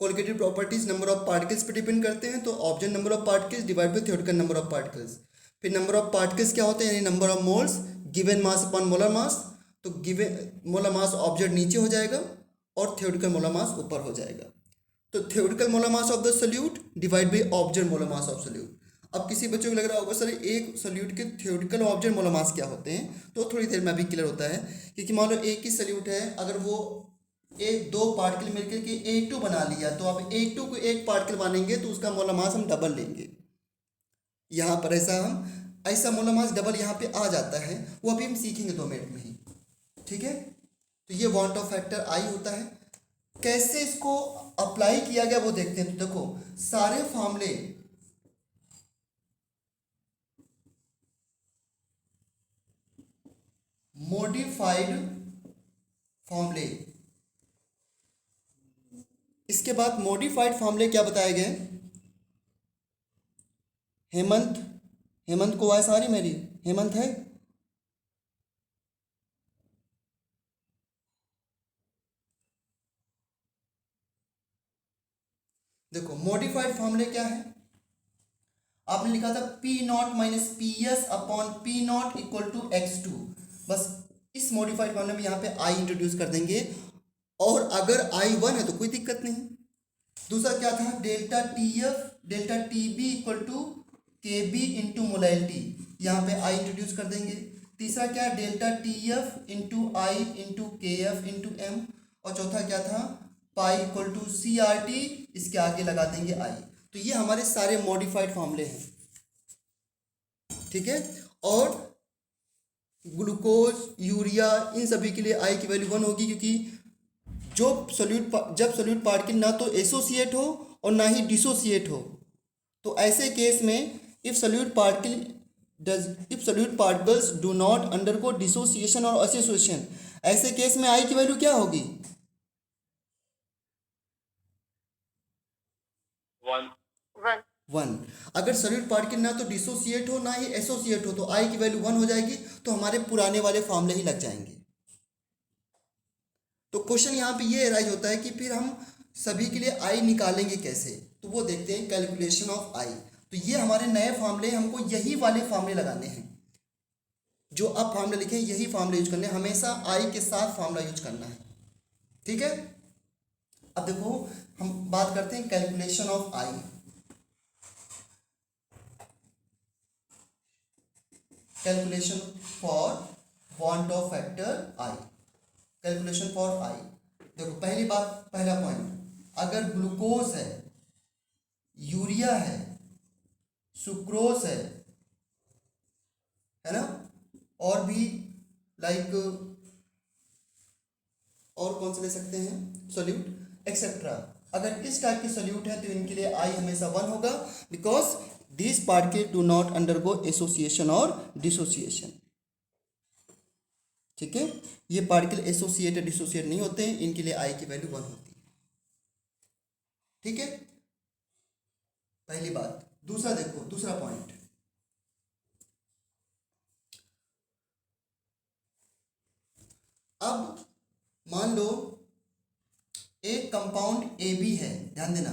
A: qualitative properties number of particles पे डिपेंड करते हैं, तो observe number of particles divide by theoretical number of particles. फिर नंबर ऑफ पार्टिकल्स क्या होते हैं? यानी number of moles given mass upon molar mass. तो गिवन मोलर मास ऑब्जर्व नीचे हो जाएगा और थ्योरेटिकल मोलर मास ऊपर हो जाएगा। तो theoretical molar mass of the solute divide by observe molar mass of solute. अब किसी बच्चों को लग रहा होगा सर एक सोल्यूट के थ्योरेटिकल और ऑब्जर्व मोलर मास क्या होते हैं, तो थोड़ी देर में अभी क्लियर होता है। क्योंकि मान लो एक ही सोल्यूट है, अगर वो एक 2 पार्टिकल मिलकर के A2 बना लिया, तो आप A2 को एक पार्टिकल मानेंगे तो उसका मोलर मास हम डबल लेंगे। यहाँ पर ऐसा मोलर मास डबल यहाँ पे आ जाता है, वो अभी हम सीखेंगे 2 मिनट में ही। ठीक है। तो ये वांट ऑफ फैक्टर आई होता है। कैसे इसको अप्लाई किया गया वो देखते हैं। तो देखो सारे फॉर्मूले मॉडिफाइड फॉर्मूले, इसके बाद मॉडिफाइड फॉर्मूले क्या बताए गए? हेमंत को आवाज आ रही मेरी? हेमंत है? देखो मॉडिफाइड फॉर्मूले क्या है? आपने लिखा था P0 minus PS upon P0 equal to x2। बस इस मॉडिफाइड फॉर्मूले में यहाँ पे I इंट्रोड्यूस कर देंगे, और अगर I 1 है तो कोई दिक्कत नहीं। दूसरा क्या था? Delta TB equal to KB into molality, यहाँ पे I इंट्रोड्यूस कर देंगे। तीसरा क्या? Delta TF into I into KF into M। और चौथा क्या था? पाई इक्वल टू CRT, इसके आगे लगा देंगे I। तो ये हमारे सारे मॉडिफाइड फॉर्मूले हैं। ठीक है। और ग्लूकोज, यूरिया, इन सभी के लिए I की वैल्यू 1 होगी, क्योंकि जब सोल्यूट पार्टिकल ना तो एसोसिएट हो और ना ही डिसोसिएट हो, तो ऐसे केस में if solute particles do not undergo dissociation और एसोसिएशन, ऐसे केस में I की वैल्यू क्या होगी? 1। अगर सोल्यूट पार्टिकल ना तो डिसोसिएट हो ना ही एसोसिएट हो, तो I की वैल्यू 1 हो जाएगी। तो हमारे पुराने वाले फॉर्मूले ही लग जाएंगे। तो क्वेश्चन यहाँ पे ये राइज होता है कि फिर हम सभी के लिए I निकालेंगे कैसे, तो वो देखते हैं कैलकुलेशन ऑफ I। तो ये हमारे नए फॉर्मूले, हमको यही वाले फॉर्मूले लगाने हैं जो अब फॉर्मूले लिखे हैं, यही फॉर्मूले यूज करने हैं। हमेशा I के साथ फॉर्मूला यूज करना है। ठीक है। अब देखो हम बात करते हैं calculation of I। Calculation for want Hoff factor I, calculation for I. देखो पहली बात, पहला पॉइंट, अगर ग्लूकोज है, यूरिया है, सुक्रोज है ना, और भी लाइक और कौन से ले सकते हैं सोल्यूट एक्सेट्रा, अगर इस टाइप के सोल्यूट है तो इनके लिए आई हमेशा 1 होगा, because this particle do not undergo association और डिसोसिएशन। ठीक है, ये पार्टिकल एसोसिएटेड डिसोसिएट नहीं होते हैं, इनके लिए आई की वैल्यू 1 होती है। ठीक है, पहली बात। दूसरा देखो, दूसरा पॉइंट, अब मान लो एक कंपाउंड ए बी है, ध्यान देना,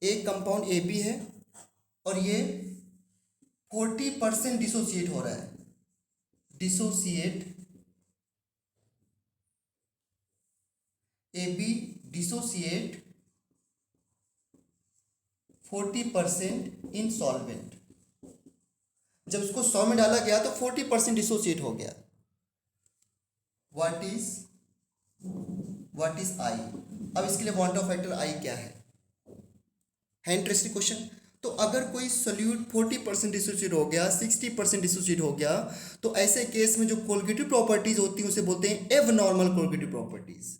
A: एक कंपाउंड ए बी है और ये 40% डिसोसिएट हो रहा है, dissociate A B dissociate 40% in solvent. जब उसको 100 में डाला गया तो 40% डिसोसिएट हो गया। What is I? अब इसके लिए वांट ऑफ फैक्टर आई क्या है इंटरेस्टिंग क्वेश्चन। तो अगर कोई सोल्यूट 40% डिसोसिएट हो गया, 60% डिसोसिएट हो गया, तो ऐसे केस में जो कोलिगेटिव प्रॉपर्टीज होती हैं उसे बोलते हैं abnormal colligative properties.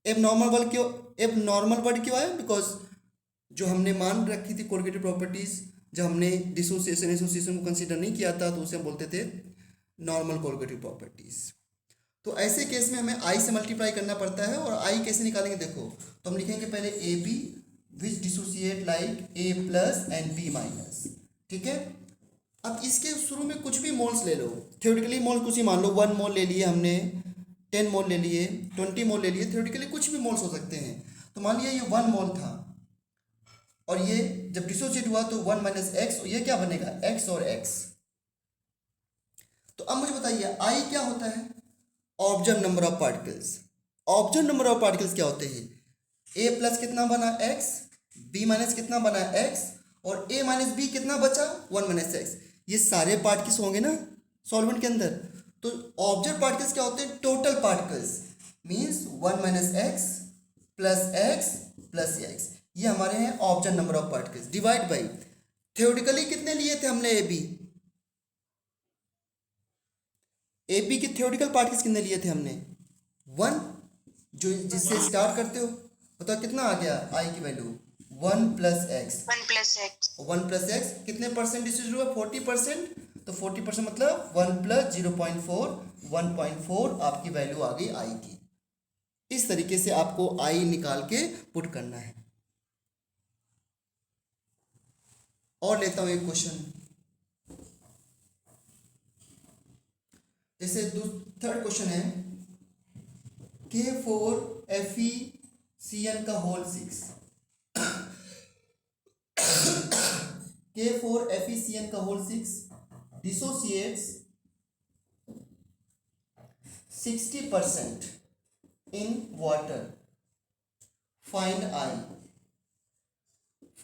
A: Abnormal word क्यों आया? बिकॉज जो हमने मान रखी थी कोलिगेटिव प्रॉपर्टीज, जब हमने डिसोसिएशन एसोसिएशन को कंसीडर नहीं किया था तो उसे हम बोलते थे नॉर्मल कोलिगेटिव प्रॉपर्टीज। तो ऐसे केस में हमें आई से मल्टीप्लाई करना पड़ता है। और आई कैसे निकालेंगे देखो, तो हम लिखेंगे पहले A B which dissociate like A plus and B minus. ठीक है, अब इसके शुरू में कुछ भी मोल्स ले लो, थ्योरेटिकली मोल कुछ ही मान लो, 1 मोल ले लिए हमने, 10 मोल ले लिए, 20 मोल ले लिए, थ्योरेटिकली कुछ भी मोल्स हो सकते हैं। तो मान लिया ये 1 मोल था और ये जब डिसोसिएट हुआ तो 1 माइनस एक्स, ये क्या बनेगा एक्स और एक्स। तो अब मुझे बताइए आई क्या होता है? Observe number of particles. Observe number of particles क्या होते हैं? ए प्लस कितना बना एक्स, बी माइनस कितना बना एक्स, और ए माइनस बी कितना बचा 1 माइनस एक्स। ये सारे पार्टिकल्स होंगे ना सॉल्वेंट के अंदर। तो ऑब्जर्व पार्टिकल्स क्या होते हैं? Total particles means 1 minus x plus x, ये हमारे हैं observe number of particles divide by theoretically कितने लिए थे हमने ए बी के थ्योरेटिकल पार्टिकल्स कितने लिए थे हमने 1, जो जिससे स्टार्ट करते हो, बताओ कितना आ गया आई की value 1 plus x. 1 plus x कितने परसेंट डिसोसिएट हुआ? 40%। तो 40% मतलब 1 प्लस 0.4, 1.4 आपकी वैल्यू आ गई आई की। इस तरीके से आपको आई निकाल के पुट करना है। और लेता हूं एक क्वेश्चन, जैसे थर्ड क्वेश्चन है K4FeCN का होल 6, K4FeCN का whole 6 dissociates 60% in water, find i,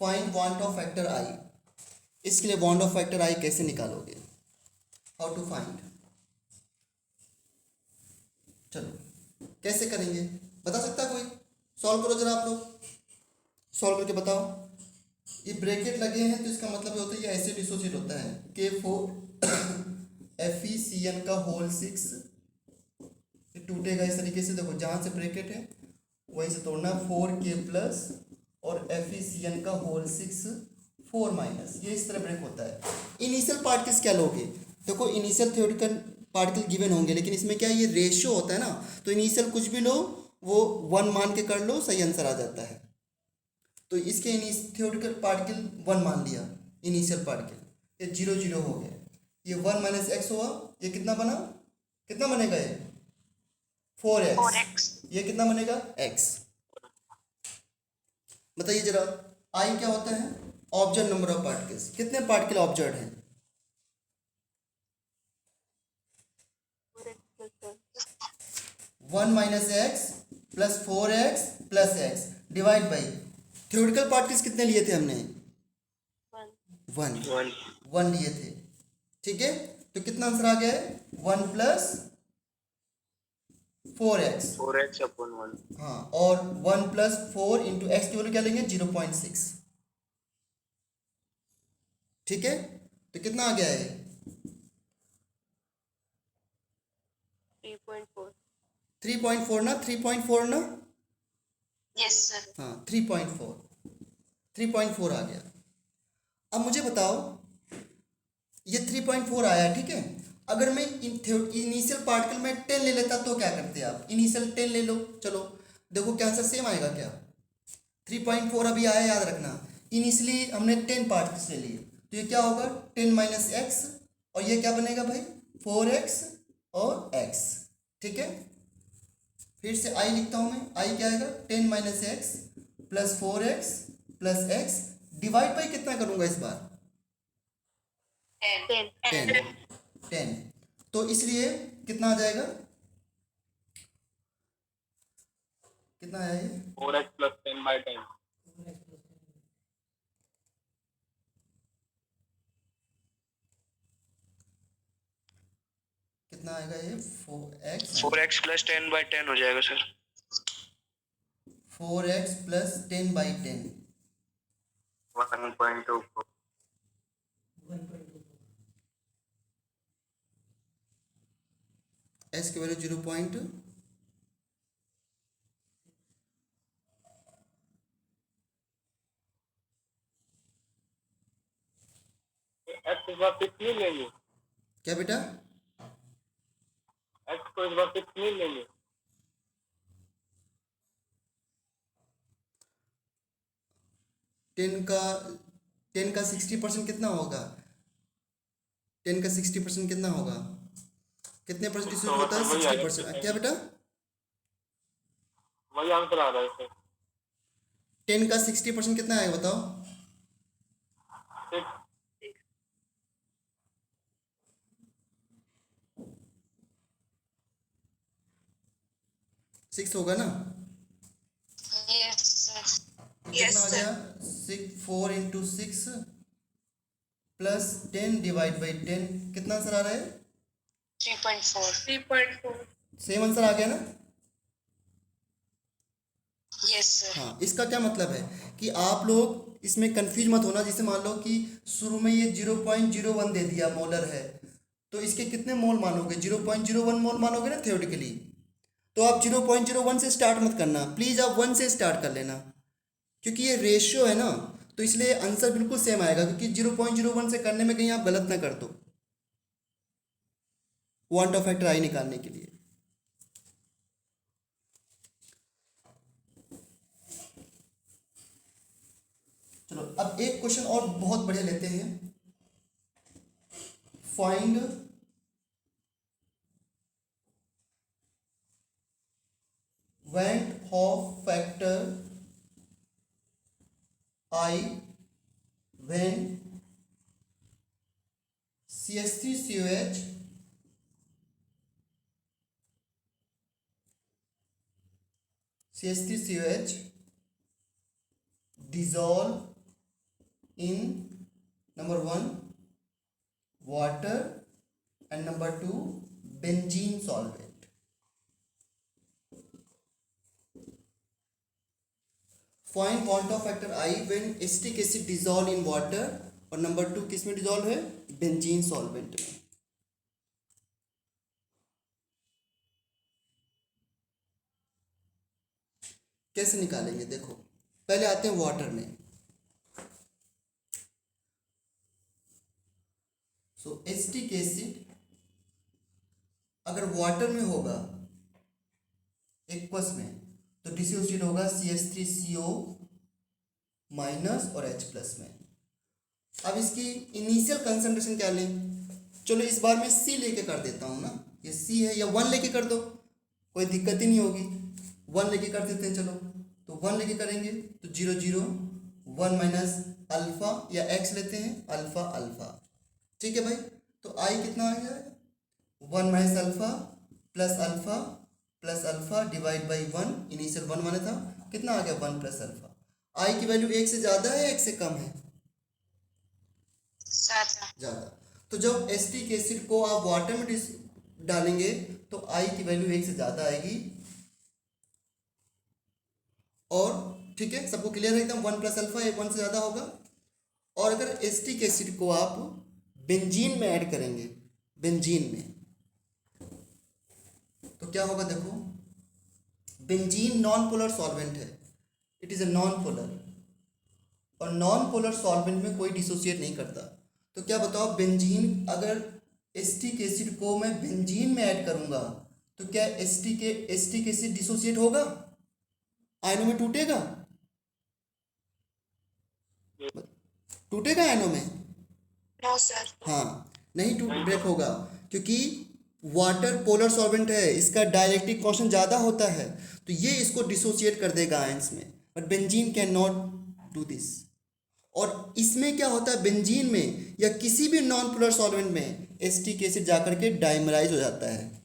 A: find van't Hoff factor i. इसके लिए वांट ऑफ फैक्टर आई कैसे निकालोगे? How to find? चलो कैसे करेंगे बता सकता है कोई? सॉल्व करो जरा, आप लोग सॉल्व करके बताओ। ये ब्रैकेट लगे हैं तो इसका मतलब ये होता है ये ऐसे डिसोसिएट होता है। K4FeCN का होल 6 टूटेगा इस तरीके से, देखो जहाँ से ब्रैकेट है वहीं से तोड़ना, 4K प्लस और FeCN का होल 6 4 माइनस, ये इस तरह ब्रेक होता है। इनिशियल पार्टिकल्स क्या लोगे? देखो इनिशियल थ्योरेटिकल पार्टिकल गिवन होंगे, लेकिन इसमें क्या ये रेशियो होता है ना, तो इनिशियल कुछ भी लो वो 1 मान के कर लो, सही आंसर आ जाता है। तो इसके थ्योरेटिकल पार्टिकल 1 मान लिया, इनिशियल पार्टिकल, ये 0 0 हो गया, ये 1 माइनस एक्स हुआ, ये कितना बना, कितना बनेगा ये 4x, ये कितना बनेगा x। बताइए जरा आई क्या होता है? ऑब्जर्व नंबर ऑफ पार्टिकल्स, कितने पार्टिकल ऑब्जर्व हैं? 1 minus x plus 4x plus x divide by theoretical particles कितने लिए थे हमने? 1 लिए थे। ठीक है, तो कितना आंसर आ गया है 1 प्लस 4x।
C: 4x upon 1.
A: हाँ, और 1 प्लस 4 इंटू एक्स की वैल्यू क्या लेंगे 0.6। ठीक है, तो कितना आ गया है
B: 3.4.
A: 3.4 ना, 3.4 ना,
B: Yes, sir.
A: हाँ 3.4 आ गया। अब मुझे बताओ ये 3.4 आया, ठीक है। अगर मैं इनिशियल पार्टिकल में 10 ले लेता तो क्या करते आप, इनिशियल 10 ले लो, चलो देखो क्या आंसर सेम आएगा क्या। 3.4 अभी आया, याद रखना, इनिशियली हमने 10 पार्टिकल्स ले लिए, तो ये क्या होगा 10 माइनस एक्स, और ये क्या बनेगा भाई 4x और x। ठीक है, फिर से आई लिखता हूँ मैं, आई क्या आएगा 10 minus x plus 4x plus x, divide by कितना करूँगा इस बार 10। तो इसलिए कितना आ जाएगा, कितना आया ये
C: 4x plus 10 by 10.
A: कितना आएगा ये 4x
C: 4x plus 10 by 10 हो जाएगा sir.
A: 4x plus 10 by 10,
C: 1.24.
A: x की वैल्यू 0.
C: x इस बार 6 नहीं लेंगे.
A: क्या बेटा,
C: x को इस बार 6 नहीं लेंगे.
A: 10 का 60% कितना होगा, 10 का 60% कितना होगा, कितने परसेंट डिस्ट्रीब्यूट होता है 60%, क्या बेटा
C: वही आंसर आ रहा है सर.
A: 10 का 60% कितना आएगा बताओ,
C: 6.
A: 6 होगा ना।
B: Yes, sir.
A: कितना आ गया 4 इंटू 6 प्लस 10 डिवाइड बाई 10, कितना आंसर आ रहा है
B: 3.4.
A: सेम आंसर आ गया ना।
B: Yes, sir.
A: हाँ, इसका क्या मतलब है कि आप लोग इसमें कंफ्यूज मत होना। जैसे मान लो कि शुरू में ये 0.01 दे दिया मोलर है, तो इसके कितने मोल मानोगे 0.01 मोल मानोगे ना थ्योरेटिकली। तो आप 0.01 से स्टार्ट मत करना, प्लीज़ आप 1 से स्टार्ट कर लेना, क्योंकि ये रेशियो है ना, तो इसलिए आंसर बिल्कुल सेम आएगा। क्योंकि 0.01 से करने में कहीं आप गलत ना कर दो क्वांट ऑफ फैक्टर आई निकालने के लिए। चलो अब एक क्वेश्चन और बहुत बढ़िया लेते हैं। Find Van't Hoff factor I when CH3COH dissolve in number 1 water and number 2 benzene solvent। Find quantum factor I when acetic acid dissolve in water, और नंबर 2 किस में डिसॉल्व है बेंजीन सॉल्वेंट में। कैसे निकालेंगे देखो, पहले आते हैं वाटर में। सो एसिटिक एसिड अगर वाटर में होगा एक्वस में, तो डिसोसिएट होगा CH3CO माइनस और H प्लस में। अब इसकी इनिशियल कंसंट्रेशन क्या लें, चलो इस बार मैं C लेके कर देता हूँ ना, ये C है, या 1 लेके कर दो, कोई दिक्कत ही नहीं होगी। 1 लेके कर देते हैं, चलो तो 1 लेके करेंगे तो 0 0 1 माइनस अल्फा, या X लेते हैं अल्फा अल्फा। ठीक है भाई, तो I कितना आ गया 1 minus alpha plus alpha divide by 1, initial 1 माना था, कितना आ गया 1 प्लस अल्फा। आई की वैल्यू 1 से ज़्यादा है 1 से कम है, ज़्यादा, तो जब एसिटिक एसिड को आप वाटर में डालेंगे तो आई की वैल्यू 1 से ज़्यादा आएगी। और ठीक है, सबको क्लियर है एकदम, 1 प्लस अल्फा 1 से ज़्यादा होगा। और अगर एसिटिक एसिड को आप बेंजीन में ऐड करेंगे, बेंजीन में, तो क्या होगा देखो, बेंजीन नॉन पोलर सॉल्वेंट है, it is a non polar, और नॉन पोलर सॉल्वेंट में कोई डिसोसिएट नहीं करता। तो क्या बताओ, बेंजीन, अगर एसिटिक एसिड को मैं बेंजीन में ऐड करूंगा तो क्या एसिटिक एसिड डिसोसिएट होगा, आयनों में टूटेगा, टूटेगा आयनों में?
B: No sir.
A: हाँ, नहीं टूट ब्रेक होगा, क्योंकि वाटर पोलर सॉल्वेंट है, इसका डाइलेक्ट्रिक कांस्टेंट ज़्यादा होता है, तो ये इसको डिसोसिएट कर देगा आयंस में, but benzene can not do this. और इसमें क्या होता है, बेंजीन में या किसी भी नॉन पोलर सॉल्वेंट में एसिटिक एसिड जाकर के डाइमराइज हो जाता है।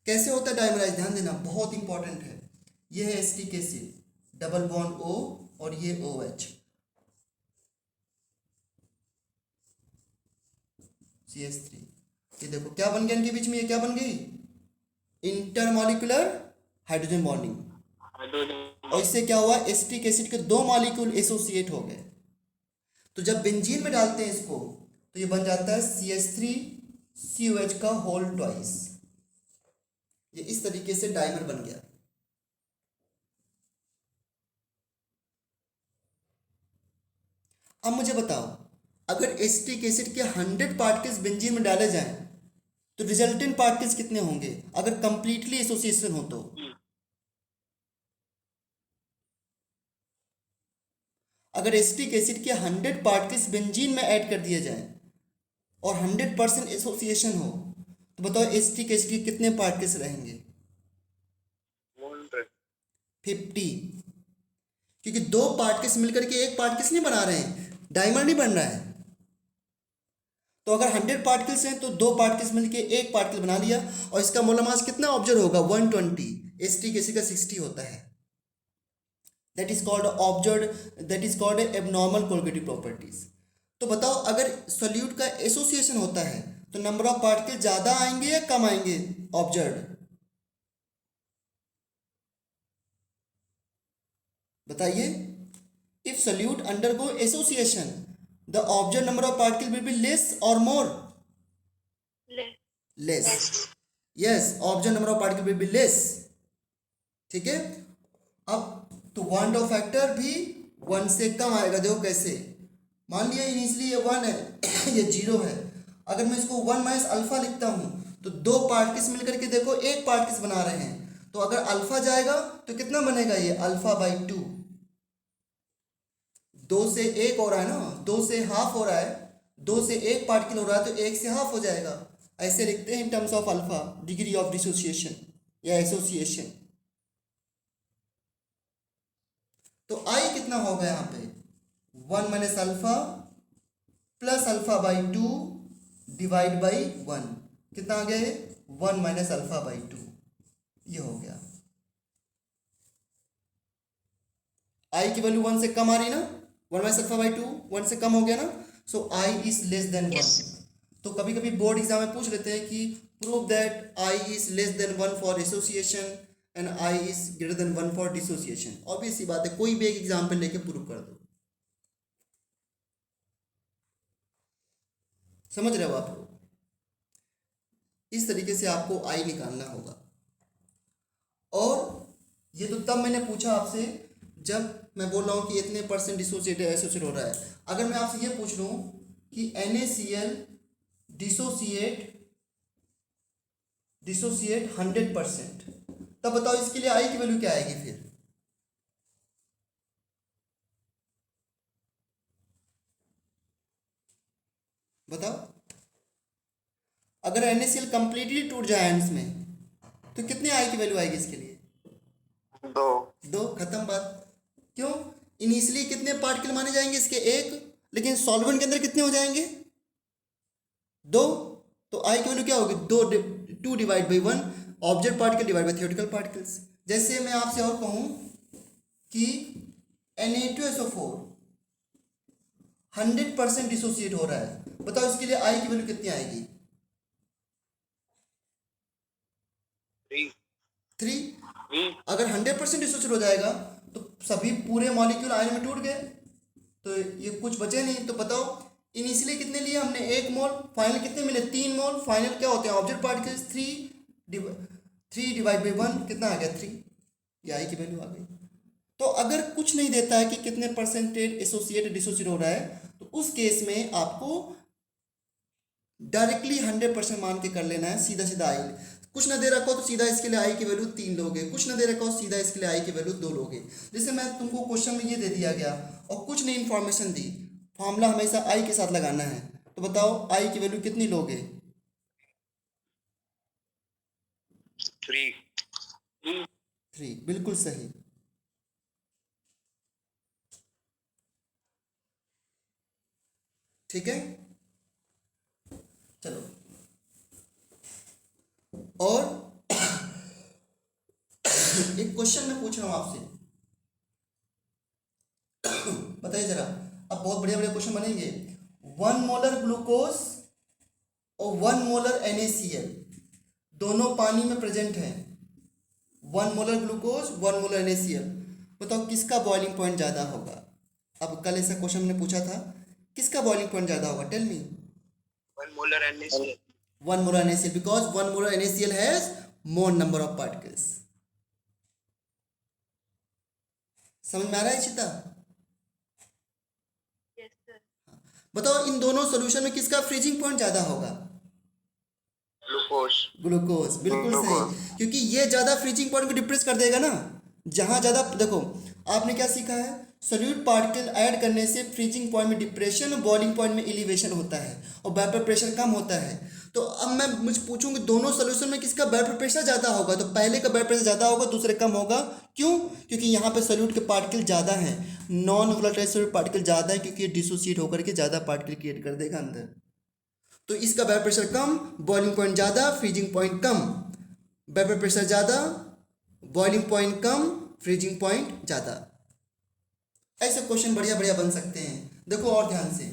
A: कैसे होता है डाइमराइज, ध्यान देना, बहुत इंपॉर्टेंट है। ये है acetic acid, double bond O और ये OH, CH3। ये देखो क्या बन गया इनके बीच में, ये क्या बन गई, इंटरमॉलिक्यूलर हाइड्रोजन बॉन्डिंग। और इससे क्या हुआ, एसिटिक एसिड के 2 मॉलिक्यूल एसोसिएट हो गए। तो जब बेंजीन में डालते हैं इसको तो ये बन जाता है CH3COH का होल ट्वाइस। ये इस तरीके से डाइमर बन गया। अब मुझे बताओ, अगर एसिटिक एसिड के 100 पार्टिकल्स बेंजीन में डाले जाएं तो रिजल्टेंट पार्टिकल्स कितने होंगे, अगर कंप्लीटली एसोसिएशन हो तो? अगर एसिटिक एसिड के 100 पार्टिकल्स बेंजीन में ऐड कर दिए जाएं और 100% एसोसिएशन हो तो बताओ एसिटिक एसिड के कितने पार्टिकल्स रहेंगे? 50, क्योंकि 2 पार्टिकल्स मिलकर के एक पार्टिकल्स नहीं बना रहे हैं, डाइमर नहीं बन रहा है। तो अगर 100 पार्टिकल्स हैं तो 2 पार्टिकल्स मिलकर एक पार्टिकल बना लिया, और इसका मोलर मास कितना ऑब्जर्व होगा, 120। एसिटिक एसिड का 60 होता है। That is called observe, that is called abnormal colligative properties. तो बताओ, अगर सोल्यूट का एसोसिएशन होता है तो नंबर ऑफ पार्टिकल ज़्यादा आएंगे या कम आएंगे ऑब्जर्व, बताइए। If solute undergo association the observe number of particle will be less और more, less. Yes, observe number of particle will be less, ठीक है। अब तो वन ऑफ फैक्टर भी 1 से कम आएगा। देखो कैसे, मान लिया इनिशियली ये 1 है ये 0 है, अगर मैं इसको 1 माइनस अल्फा लिखता हूँ तो 2 पार्टिकल्स मिलकर के देखो एक पार्टिकल्स बना रहे हैं, तो अगर अल्फा जाएगा तो कितना बनेगा, ये अल्फा बाई 2। 2 से 1 हो रहा है ना, 2 से हाफ हो रहा है, 2 से 1 पार्टिकल हो रहा है तो 1 से हाफ हो जाएगा। ऐसे लिखते हैं in terms of alpha, degree of dissociation या एसोसिएशन। तो आई कितना होगा यहाँ पे, 1 minus alpha plus alpha by 2 divide by 1, कितना आ गया ये, 1 माइनस अल्फा बाई 2, ये हो गया। आई की वैल्यू 1 से कम आ रही ना, 1 माइनस अल्फा बाई 2 1 से कम हो गया ना, सो आई इज लेस देन 1। तो कभी कभी बोर्ड एग्जाम में पूछ लेते हैं कि prove that I is less than 1 for association and I is greater than 1 for dissociation. Obvious सी बात है, कोई भी एक एग्जाम्पल लेके प्रूव कर दो। समझ रहे हो आप लोग, इस तरीके से आपको आई निकालना होगा। और ये तो तब मैंने पूछा आपसे जब मैं बोल रहा हूँ कि इतने % डिसोसिएट एसोसिएट हो रहा है। अगर मैं आपसे ये पूछ लूँ कि NaCl डिसोसिएट 100%, तब बताओ इसके लिए आई की वैल्यू क्या आएगी फिर, बताओ। अगर NaCl कंप्लीटली टूट जाए एंड्स में तो कितने आई की वैल्यू आएगी इसके लिए, 2, खत्म बात। क्यों, इनिशियली कितने पार्टिकल माने जाएंगे इसके, 1, लेकिन सॉल्वेंट के अंदर कितने हो जाएंगे, 2। तो आई की वैल्यू क्या होगी, 2 divide by 1, object particle divide by theoretical particles. जैसे मैं आपसे और कहूँ कि Na2SO4 100% डिसोसिएट हो रहा है। बताओ इसके लिए आई की वैल्यू कितनी आएगी? 3। अगर 100% डिसोसिएट हो जाएगा तो सभी पूरे मॉलिक्यूल आयन में टूट गए, तो ये कुछ बचे नहीं। तो बताओ इनिशियली कितने लिए हमने? 1 मोल। फाइनल कितने मिले? 3 मोल। फाइनल क्या होते हैं? Object particles. 3 डिवाइड बाई 1 कितना आ गया? 3। ये आई की वैल्यू आ गई। तो अगर कुछ नहीं देता है कि कितने परसेंटेज एसोसिएट डिसोसिएट हो रहा है, तो उस केस में आपको डायरेक्टली 100% मान के कर लेना है, सीधा सीधा आई। कुछ ना दे रखा हो तो सीधा इसके लिए आई की वैल्यू 3 लोगे, कुछ ना दे रखा हो सीधा इसके लिए आई की वैल्यू 2 लोगे। जैसे मैं तुमको क्वेश्चन में ये दे दिया गया और कुछ नहीं इन्फॉर्मेशन दी, फॉर्मूला हमेशा आई के साथ लगाना है, तो बताओ आई की वैल्यू कितनी लोगे? 3। बिल्कुल सही। ठीक है, चलो। और एक क्वेश्चन मैं पूछ रहा हूं आपसे, बताइए जरा। अब बहुत बढ़िया बढ़िया क्वेश्चन बनेंगे। 1 मोलर ग्लूकोज और 1 मोलर NaCl दोनों पानी में प्रेजेंट हैं। 1 मोलर ग्लूकोज, 1 मोलर NaCl, बताओ किसका बॉइलिंग पॉइंट ज़्यादा होगा? अब कल ऐसा क्वेश्चन मैंने पूछा था, किसका बॉइलिंग पॉइंट ज़्यादा होगा? Tell me.
C: 1 molar NaCl.
A: 1 molar NaCl, because 1 molar NaCl has more number of particles. समझ में आ रहा है चिता?
B: Yes, sir.
A: बताओ इन दोनों सॉल्यूशन में किसका फ्रीजिंग पॉइंट ज़्यादा होगा? ग्लूकोज। बिल्कुल सही, क्योंकि ये ज़्यादा फ्रीजिंग पॉइंट को डिप्रेस कर देगा ना। जहाँ ज़्यादा, देखो आपने क्या सीखा है, सोल्यूट पार्टिकल ऐड करने से फ्रीजिंग पॉइंट में डिप्रेशन और बॉइलिंग पॉइंट में एलिवेशन होता है और वेपर प्रेशर कम होता है। तो अब मैं मुझे पूछूंगी दोनों सोल्यूशन में किसका वेपर प्रेशर ज़्यादा होगा, तो पहले का वेपर प्रेशर ज़्यादा होगा, दूसरे कम होगा। क्यों? क्योंकि यहाँ पे सोल्यूट के पार्टिकल ज़्यादा हैं, नॉन वोलेटाइल सोल्यूट पार्टिकल ज़्यादा है, क्योंकि ये डिसोसिएट होकर के ज़्यादा पार्टिकल क्रिएट कर देगा अंदर। तो इसका वेपर प्रेशर कम, बॉइलिंग पॉइंट ज़्यादा, फ्रीजिंग पॉइंट कम। वेपर प्रेशर ज़्यादा, बॉइलिंग पॉइंट कम, फ्रीजिंग पॉइंट ज़्यादा। ऐसे क्वेश्चन बढ़िया बढ़िया बन सकते हैं। देखो और ध्यान से,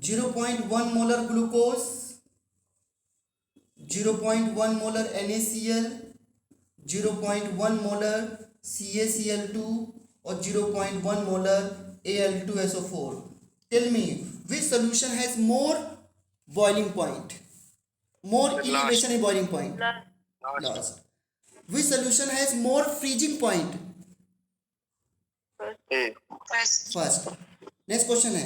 A: 0.1 molar glucose, 0.1 molar NaCl, 0.1 molar CaCl2 और 0.1 molar Al2SO4. Tell me which solution has more boiling point, more elevation in boiling point? Last. Which solution has more freezing point? First. Next question है,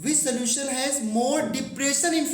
A: which solution has more depression in